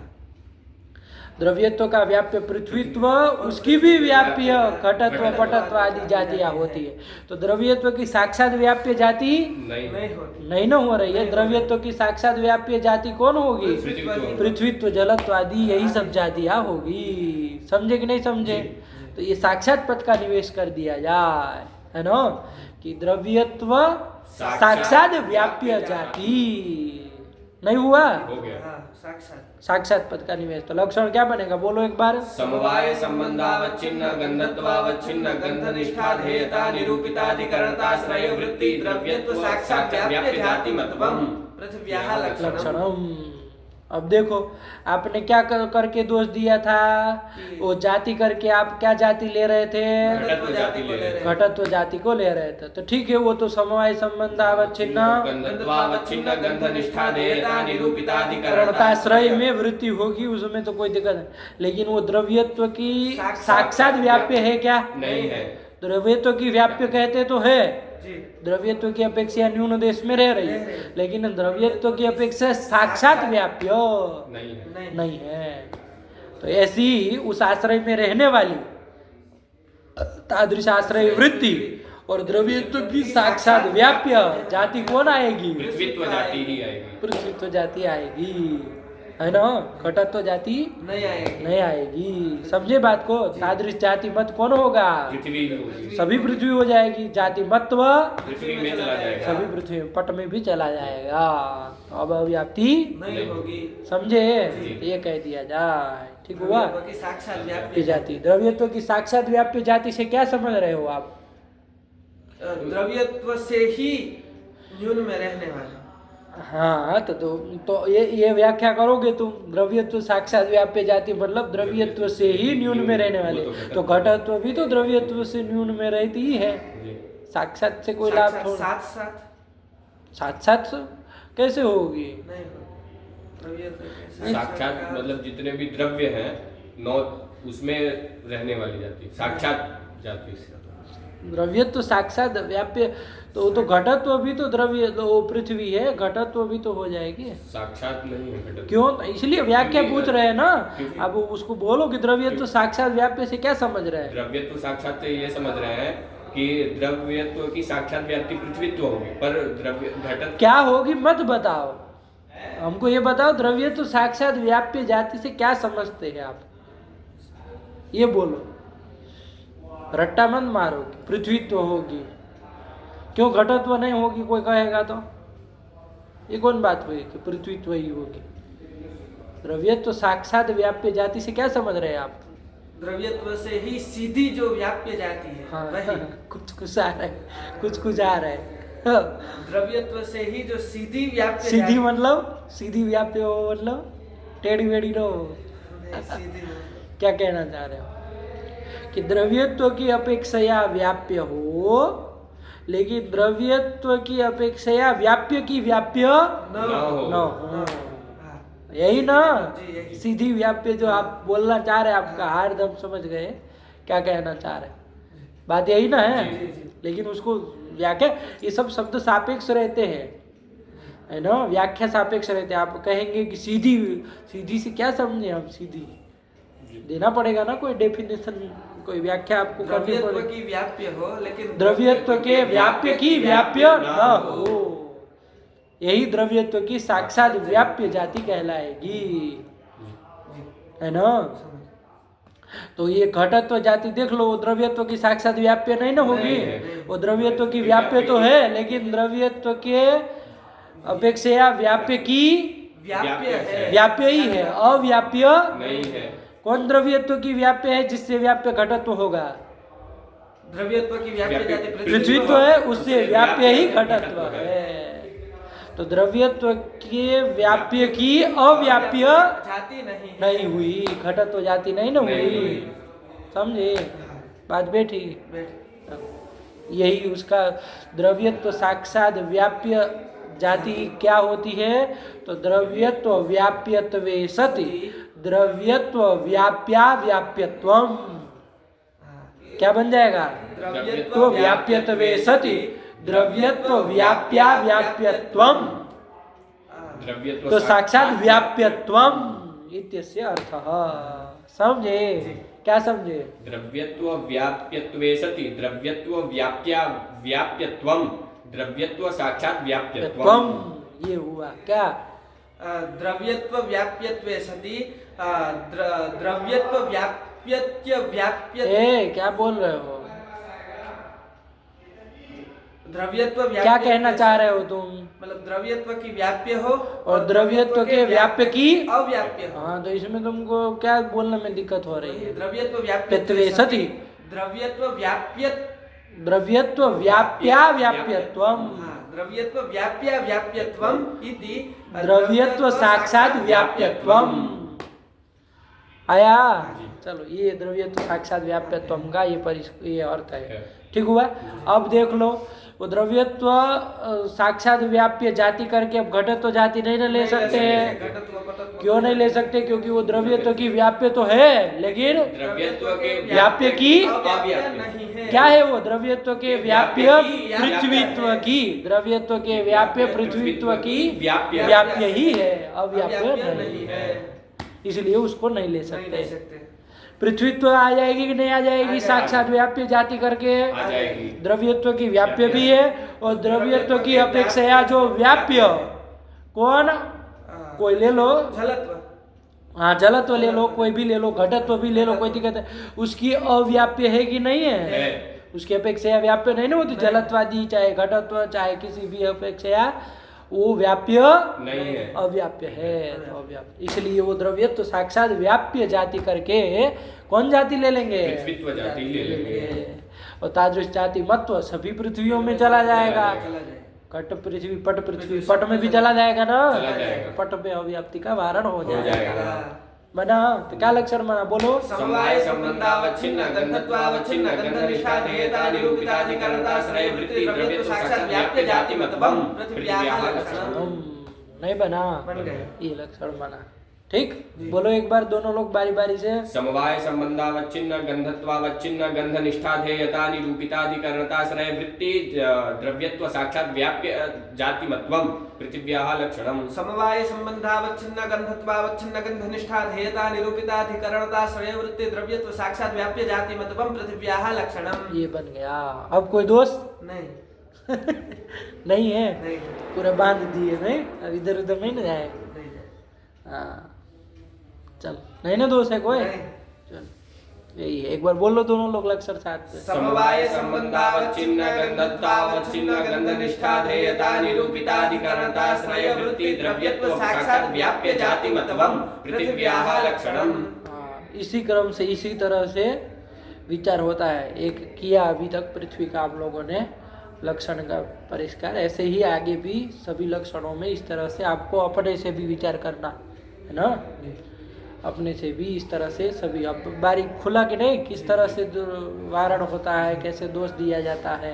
द्रव्यत्व का व्याप्य पृथ्वीत्व, उसकी भी व्याप्य घटत्व पटत्व आदि जातियां होती है। तो द्रव्यत्व की साक्षात व्याप्य जाति नहीं ना हो रही है। द्रव्यत्व की साक्षात व्याप्य जाति कौन होगी? पृथ्वीत्व जलत्व आदि यही सब जातियां होगी। समझे कि नहीं समझे? तो ये साक्षात पद का निवेश कर दिया जाए, है ना, कि द्रव्यत्व साक्षात व्याप्य जाति। नहीं हुआ? हो गया। साक्षात पद का निवेश। तो लक्षण क्या बनेगा बोलो एक बार? समवाय संबंधावच्छिन्न गंधत्वावच्छिन्न गंध निष्ठा ध्येयता निरूपिताधिकरणताश्रय वृत्ति द्रव्यत्व साक्षात व्याप्य जाति मतवम पृथिव्याः लक्षणम। अब देखो आपने क्या करके दोष दिया था, वो जाति करके आप क्या जाति ले रहे थे, घटत्व जाति ले रहे थे। घटत्व जाति को ले रहे थे। तो ठीक है, वो तो समवाय संबंध अवच्छिन्न गंधत्वावच्छिन्न गंधनिष्ठाधेयता निरूपिताधिकरणता करणताश्रय में वृत्ति होगी, उसमें तो कोई दिक्कत नहीं। लेकिन वो द्रव्यत्व की साक्षात व्याप्य है क्या? नहीं है। द्रव्यत्व की व्याप्य कहते तो है, जी द्रव्यत्व की अपेक्षा न्यून देश में रह रही है, लेकिन द्रव्यत्व की अपेक्षा साक्षात व्याप्य नहीं है। नहीं है। तो ऐसी उस आश्रय में रहने वाली तादृश आश्रय वृत्ति और द्रव्यत्व की साक्षात व्याप्य जाति कौन आएगी? पृथ्वीत्व जाति ही आएगी। पृथ्वीत्व जाति आएगी, है ना। घटत्व जाति नहीं आएगी। नहीं आएगी। समझे बात को? तादृश जाति मत कौन होगा? पृथ्वी होगी। सभी पृथ्वी हो जाएगी। जाति मत्व पृथ्वी में चला जाएगा। सभी पृथ्वी पट में भी चला जाएगा। अब व्याप्ति नहीं होगी। समझे? ये कह दिया जाए, ठीक हुआ। द्रव्यत्व की साक्षात व्याप्य व्याप्य जाति, द्रव्यत्व की साक्षात व्याप्य जाति से क्या समझ रहे हो आप? द्रव्यत्व से ही न्यून में रहने वाला। हाँ, तो ये व्याख्या करोगे तुम। द्रव्यत्व साक्षात व्याप्य जाति मतलब द्रव्यत्व से ही न्यून में रहने वाले। तो घटत्व भी तो द्रव्यत्व से न्यून में रहती ही है। साक्षात से कोई लाभ थोड़ा। साथ साथ कैसे होगी? नहीं होगी। द्रव्यत्व के साक्षात मतलब जितने भी द्रव्य हैं नौ उसमें रहने वाली जाति साक्षात जाति से। द्रव्यत्व साक्षात व्याप्य तो घटत्व भी तो द्रव्य तो पृथ्वी है, घटत्व भी तो हो जाएगी। साक्षात नहीं है घटत्व। क्यों? इसलिए व्याख्या पूछ रहे हैं ना। अब उसको बोलो कि द्रव्यत्व साक्षात व्याप्य से क्या समझ रहे हैं? द्रव्यत्व साक्षात से ये समझ रहे हैं कि द्रव्यत्व की साक्षात व्याप्ति पृथ्वीत्व होगी, पर द्रव्य घटत्व क्या होगी मत बताओ, हमको ये बताओ। द्रव्यत्व साक्षात व्याप्य जाति से क्या समझते हैं आप? ये बोलो, रट्टा मत मारो। पृथ्वीत्व होगी, क्यों घटत्व नहीं होगी? कोई कहेगा तो ये कौन बात हुई कि पृथ्वीत्व ही होगी? द्रव्यत्व साक्षात व्याप्य जाति से क्या समझ रहे हैं आप? द्रव्यत्व से ही सीधी जो व्याप्य जाती है हाँ, वही। कुछ आ रहा है, कुछ आ रहा है। द्रव्यत्व से ही जो सीधी व्याप्य सीधी जाती- मतलब सीधी व्याप्य हो मतलब टेढ़ी वेढ़ी नो। नहीं, सीधी नहीं। क्या कहना चाह रहे हो? कि द्रव्यत्व की अपेक्षया व्याप्य हो, लेकिन द्रव्यत्व की अपेक्षया व्याप्य की व्याप्य न हो। न हो। हाँ, यही ना जी, यही। सीधी व्याप्य जो आप बोलना चाह रहे हैं, आपका हार दम समझ गए क्या कहना चाह रहे हैं। बात यही ना है। जी, जी। लेकिन उसको व्याख्या, ये सब शब्द सापेक्ष रहते हैं, है ना। व्याख्या सापेक्ष रहते हैं। आप कहेंगे कि सीधी, सीधी से क्या समझे हम? सीधी देना पड़ेगा ना कोई डेफिनेशन, कोई व्याख्या आपको करनी द्रव्यत्व पड़ेगी। की व्याप्य हो, लेकिन द्रव्यत्व के व्याप्य की व्याप्य न हो, यही द्रव्यत्व की साक्षात व्याप्य जाति कहलाएगी, है ना। तो ये घटत्व जाति देख लो, वो द्रव्यत्व की साक्षात व्याप्य नहीं ना होगी। नहीं है। वो द्रव्यत्व की व्याप्य तो है, लेकिन द्रव्यत्व के अपेक्षा व्याप्य की व्याप्य है। व्याप्य ही है, अव्याप्य नहीं है। कौन द्रव्यत्व की व्याप्य है जिससे व्याप्य घटत्व होगा? द्रव्यत्व की व्याप्य जाति पृथ्वीत्व है, उससे व्याप्य ही घटत्व है। तो द्रव्यत्व के व्याप्य की अव्याप्य जाति नहीं है। नहीं हुई, घटत्व जाति नहीं ना नहीं हुई। हुई। समझे बात? बैठी। बैठ। यही उसका द्रव्यत्व साक्षात व्याप्य जाति क्या होती है? तो द्रव्यत्व व्याप्यत्वे सति द्रव्यत्व व्याप्या व्याप्यत्वम क्या बन जाएगा? द्रव्यत्व व्याप्यत्वे सति द्रव्यत्व व्याप्या व्याप्यत्वम। द्रव्यत्व तो साक्षात व्याप्यत्वम इत्यस्य अर्थः। समझे? क्या समझे? द्रव्यत्व व्याप्यत्वे सति द्रव्यत्व व्याप्या व्याप्यत्वम द्रव्यत्व साक्षात व्याप्यत्वम। त्वम ये हुआ क्या? द्रव्यत्व व्याप्यत्वे सति द्रव्यत्व व्याप्यत्य व्याप्य क्या बोल रहे हो? द्रव्यत्व क्या कहना चाह रहे हो तुम? मतलब द्रव्यत्व की व्याप्य हो और द्रव्यत्व के व्याप्य की अव्याप्य हो। हाँ, तो इसमें तुमको क्या बोलने में दिक्कत हो रही है? द्रव्यत्व व्याप्यत्वे सति द्रव्यत्व व्याप्य द्रव्यत्व व्याप्या व्याप्यत्वम। द्रव्यत्व व्याप्य व्याप्यत्वम इति द्रव्यत्व साक्षात व्याप्यत्वम आया। चलो ये द्रव्यत्व साक्षात व्याप्यत्वम का ये अर्थ है, ठीक हुआ। अब देख लो वो द्रव्यत्व साक्षात व्याप्य जाति करके अब घटत्व जाति नहीं ना ले सकते हैं। क्यों नहीं ले सकते? क्योंकि वो द्रव्यत्व की व्याप्य तो है, लेकिन द्रव्यत्व के व्याप्य की नहीं है। क्या है वो? द्रव्यत्व के व्याप्य पृथ्वीत्व की, द्रव्यत्व के व्याप्य पृथ्वीत्व की व्याप्य ही है, अव्याप्य नहीं है, इसलिए उसको नहीं ले सकते। पृथ्वीत्व आ जाएगी कि नहीं आ जाएगी? साक्षात व्याप्य जाति करके आ जाएगी। द्रव्यत्व की व्याप्य भी है और द्रव्यत्व की अपेक्षा जो व्याप्य कौन, कोई ले लो, जलत्व, हाँ जलत्व ले लो, कोई भी ले लो, घटत्व भी ले लो, कोई दिक्कत है, उसकी अव्याप्य है कि नहीं है? उसकी अपेक्षा व्याप्य नहीं ना होती। जलत्वादी चाहे घटत्व चाहे किसी भी अपेक्षा वो व्याप्य नहीं है, अव्याप्य है, तो अव्याप्य, इसलिए वो द्रव्यत्व साक्षात व्याप्य जाति करके कौन जाति ले लेंगे? पृथ्वीत्व जाति ले लेंगे। और तादृश जाति मत्व सभी पृथ्वियों में चला जाएगा। कट पृथ्वी पट पृथ्वी पट में भी चला जाएगा ना, चला जाएगा। पट में अव्याप्ति का वारण हो जाएगा। जाएगा। बना तो क्या लक्षण बना? बोलो। समवाय संबंधावच्छिन्न गंधत्वावच्छिन्न गंधनिष्ठा ध्येयता निरूपिताधिकरणताश्रय वृत्ति द्रव्यत्व साक्षात व्याप्य जातिमत्वम पृथ्व्याः लक्षणम्। नहीं बना? बन गया। ये लक्षण बना, ठीक। बोलो एक बार दोनों लोग बारी बारी से। समवाय संबंधावच्छिन्न गंधत्वावच्छिन्न गंधनिष्ठा ध्येयता निरूपिताधिकरणताश्रय वृत्ति द्रव्यत्व साक्षात व्याप्य जातिमत्वम पृथिव्याः लक्षणम्। समवाय संबंधावच्छिन्न गंधत्वावच्छिन्न गंधनिष्ठा ध्येयता निरूपिताधिकरणताश्रय वृत्ति द्रव्यत्व साक्षात व्याप्य जातिमत्वम पृथिव्याः लक्षणम्। ये बन गया। अब कोई दोस्त नहीं नहीं है? नहीं पूरा बांध दिए, नहीं अब इधर उधर नहीं ना जाए। नहीं हाँ चल, नहीं ना दोस्त है कोई? नहीं। चल यही है, एक बार बोल लो दोनों लोग लक्षण साथ में। समवाय संबंधावच्छिन्न गंधत्वावच्छिन्न गंधनिष्ठा ध्येयता निरूपिताधिकरणताश्रय वृत्ति द्रव्यत्व साक्षात व्याप्य जातिमत्वम पृथिव्याः लक्षणम्। इसी क्रम से इसी तरह से विचार होता है। एक किया अभी तक पृथ्वी का आप लोगों ने लक्षण का परिष्कार, ऐसे ही आगे भी सभी लक्षणों में इस तरह से आपको अपने से भी विचार करना है ना, अपने से भी इस तरह से सभी। अब बारीक खुला कि नहीं, किस तरह से वारण होता है, कैसे दोष दिया जाता है,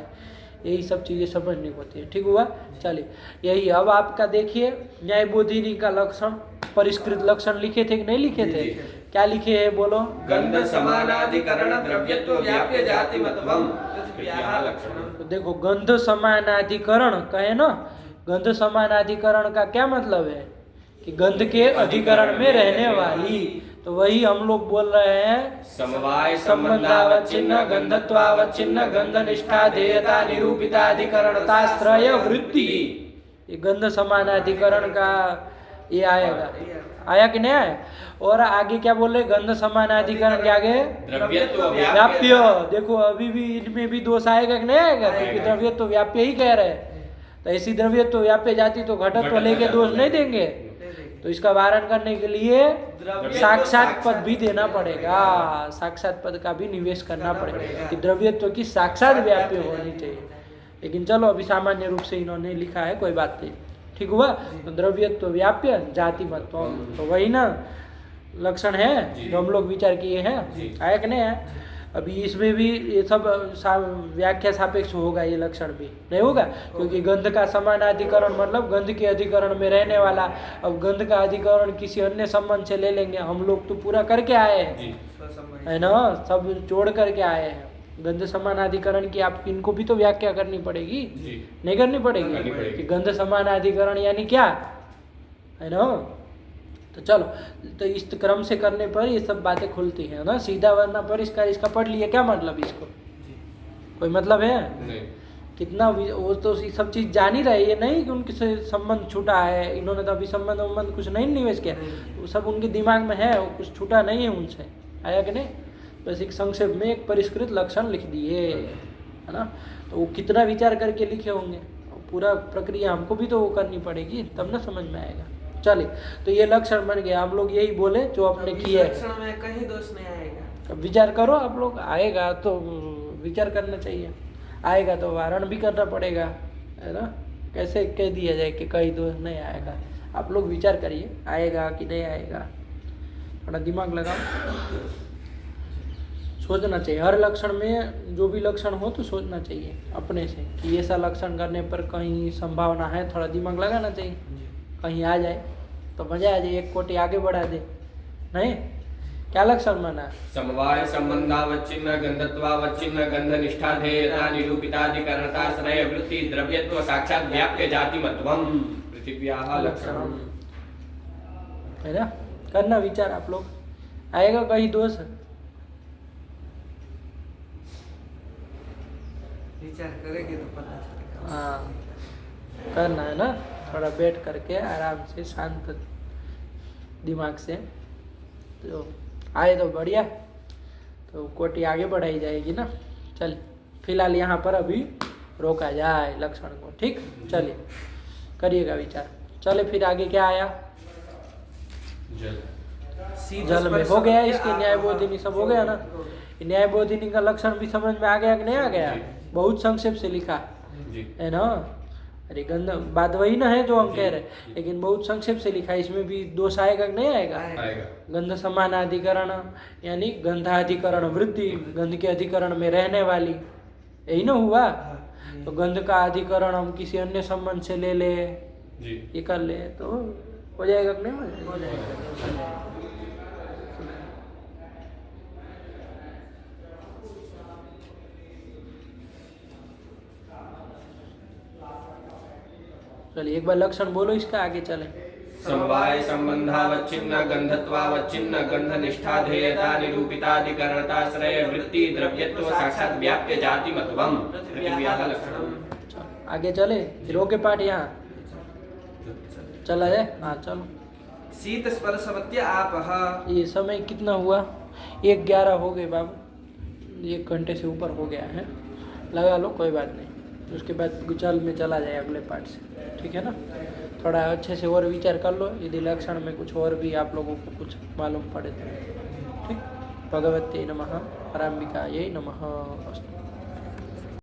यही सब चीज़ें समझनी होती है, ठीक हुआ। चलिए यही अब आपका देखिए न्याय बोधिनी का लक्षण, परिष्कृत लक्षण लिखे थे कि नहीं लिखे थे? क्या लिखे है बोलो? गंध समानाधिकरण द्रव्यत्व व्याप्य जातिमत्वम पृथिव्याः लक्षणम्। तो देखो गंध समानाधिकरण कहे ना, गंध समानाधिकरण का क्या मतलब है कि गंध के अधिकरण में रहने वाली, तो वही हम लोग बोल रहे हैं समवाय संबंधावच्छिन्न गंधत्वावच्छिन्न गंधनिष्ठा ध्येयता निरूपिताधिकरणताश्रय वृत्ति। ये गंध समानाधिकरण का ये आएगा, आया कि नहीं आया? और आगे क्या बोल रहे? गंध समानाधिकरण के आगे द्रव्यत्व व्याप्य। देखो अभी भी इनमें भी दोष आएगा कि नहीं आएगा? क्योंकि द्रव्यत्व व्याप्य ही कह रहे हैं, तो ऐसी द्रव्यत्व व्याप्य जाति तो घटत्व लेके दोष नहीं देंगे, तो इसका वारण करने के लिए साक्षात पद भी देना पड़ेगा, साक्षात पद का भी निवेश करना पड़ेगा कि द्रव्यत्व की साक्षात व्याप्य होनी चाहिए। लेकिन चलो अभी सामान्य रूप से इन्होंने लिखा है, कोई बात नहीं, ठीक हुआ। तो द्रव्यत्व व्याप्य जातिमत्व, तो वही ना लक्षण है जो हम लोग विचार किए हैं, आया कि नहीं है? अभी इसमें भी ये सब व्याख्या सापेक्ष होगा, ये लक्षण भी नहीं होगा, क्योंकि गंध का समानाधिकरण मतलब गंध के अधिकरण में रहने वाला। अब गंध का अधिकरण किसी अन्य संबंध से ले लेंगे, हम लोग तो पूरा करके आए हैं, है ना, सब जोड़ करके आए हैं। गंध समानाधिकरण की आप इनको भी तो व्याख्या करनी पड़ेगी, नहीं करनी पड़ेगी कि गंध समानाधिकरण यानी क्या, है ना। तो चलो, तो इस क्रम से करने पर ये सब बातें खुलती हैं ना, सीधा वरना परिष्कार इसका पढ़ लिया, क्या मतलब इसको, कोई मतलब है नहीं। कितना वो तो सब चीज़ जान ही रहे, ये नहीं कि उनके से संबंध छूटा है, इन्होंने तो अभी संबंध कुछ नहीं निवेश किया, वो सब उनके दिमाग में है, वो कुछ छूटा नहीं है उनसे, आया कि नहीं। बस एक संक्षेप में एक परिष्कृत लक्षण लिख दिए, है ना। तो वो कितना विचार करके लिखे होंगे, पूरा प्रक्रिया हमको भी तो वो करनी पड़ेगी, तब ना समझ में आएगा। चलिए, तो ये लक्षण बन गया, हम लोग यही बोले जो आपने किया है। लक्षण में कहीं दोष नहीं आएगा। अब विचार करो आप लोग, आएगा तो विचार करना चाहिए, आएगा तो वारण भी करना पड़ेगा, है ना, कैसे कह दिया जाए कि कहीं दोष नहीं आएगा? आप लोग विचार करिए, आएगा कि नहीं आएगा, थोड़ा दिमाग लगाओ। सोचना चाहिए हर लक्षण में, जो भी लक्षण हो तो सोचना चाहिए अपने से कि ऐसा लक्षण करने पर कहीं संभावना है, थोड़ा दिमाग लगाना चाहिए, कहीं आ जाए तो मजा आ जाए, एक कोटि आगे बढ़ा दे। नहीं, क्या लक्षण माना? समवाय संबंधावच्छिन्न गंधत्वावच्छिन्न गंध निष्ठाधेयता निरूपिताधिकरणताश्रय वृत्ति द्रव्यत्व साक्षात व्याप्य जातिमत्वम पृथिव्याः लक्षणम। है ना? करना विचार आप लोग, आएगा कहीं दोष? विचार करेंगे तो पता चलेगा। हाँ, करना है ना, थोड़ा बैठ करके आराम से शांत दिमाग से, तो आए तो बढ़िया, तो कोटि आगे बढ़ाई जाएगी ना। चल फिलहाल यहाँ पर अभी रोका जाए लक्षण को, ठीक? चलिए करिएगा विचार। चले फिर आगे क्या आया? जल में हो गया, इसके न्याय बोधिनी सब हो गया ना। न्याय बोधिनी का लक्षण भी समझ में आ गया कि नहीं आ गया? बहुत संक्षेप से लिखा है ना। अरे गंध बात वही ना है जो हम कह रहे, लेकिन बहुत संक्षेप से लिखा है। इसमें भी दोष आएगा कि नहीं आएगा? गंध समानाधिकरण यानी गंधाधिकरण वृत्ति, गंध के अधिकरण में रहने वाली, यही ना हुआ। तो गंध का अधिकरण हम किसी अन्य संबंध से ले ले, ये कर ले तो हो जाएगा कि नहीं हो जाएगा? चलिए एक बार लक्षण बोलो इसका, आगे चले। समवाय संबंधावच्छिन्न गंधत्वावच्छिन्न गंध निष्ठाधेयता निरूपिताधिकरणताश्रय वृत्ति द्रव्यत्व साक्षात व्याप्य जातिमत्वम पृथिव्याः लक्षणम। आगे चले फिर ओके पाठ यहाँ चला जाए। हाँ चलो। शीत स्पर्शवत्य आपः। ये समय कितना हुआ? 1:11 हो गए बाबू, 1 घंटे से ऊपर हो गया है, लगा लो कोई बात नहीं। उसके बाद जल में चला जाए अगले पार्ट से, ठीक है ना। थोड़ा अच्छे से और विचार कर लो, यदि लक्षण में कुछ और भी आप लोगों को कुछ मालूम पड़े तो, ठीक। भगवते नमः, अराम्बिकायै नमः। अस्तु।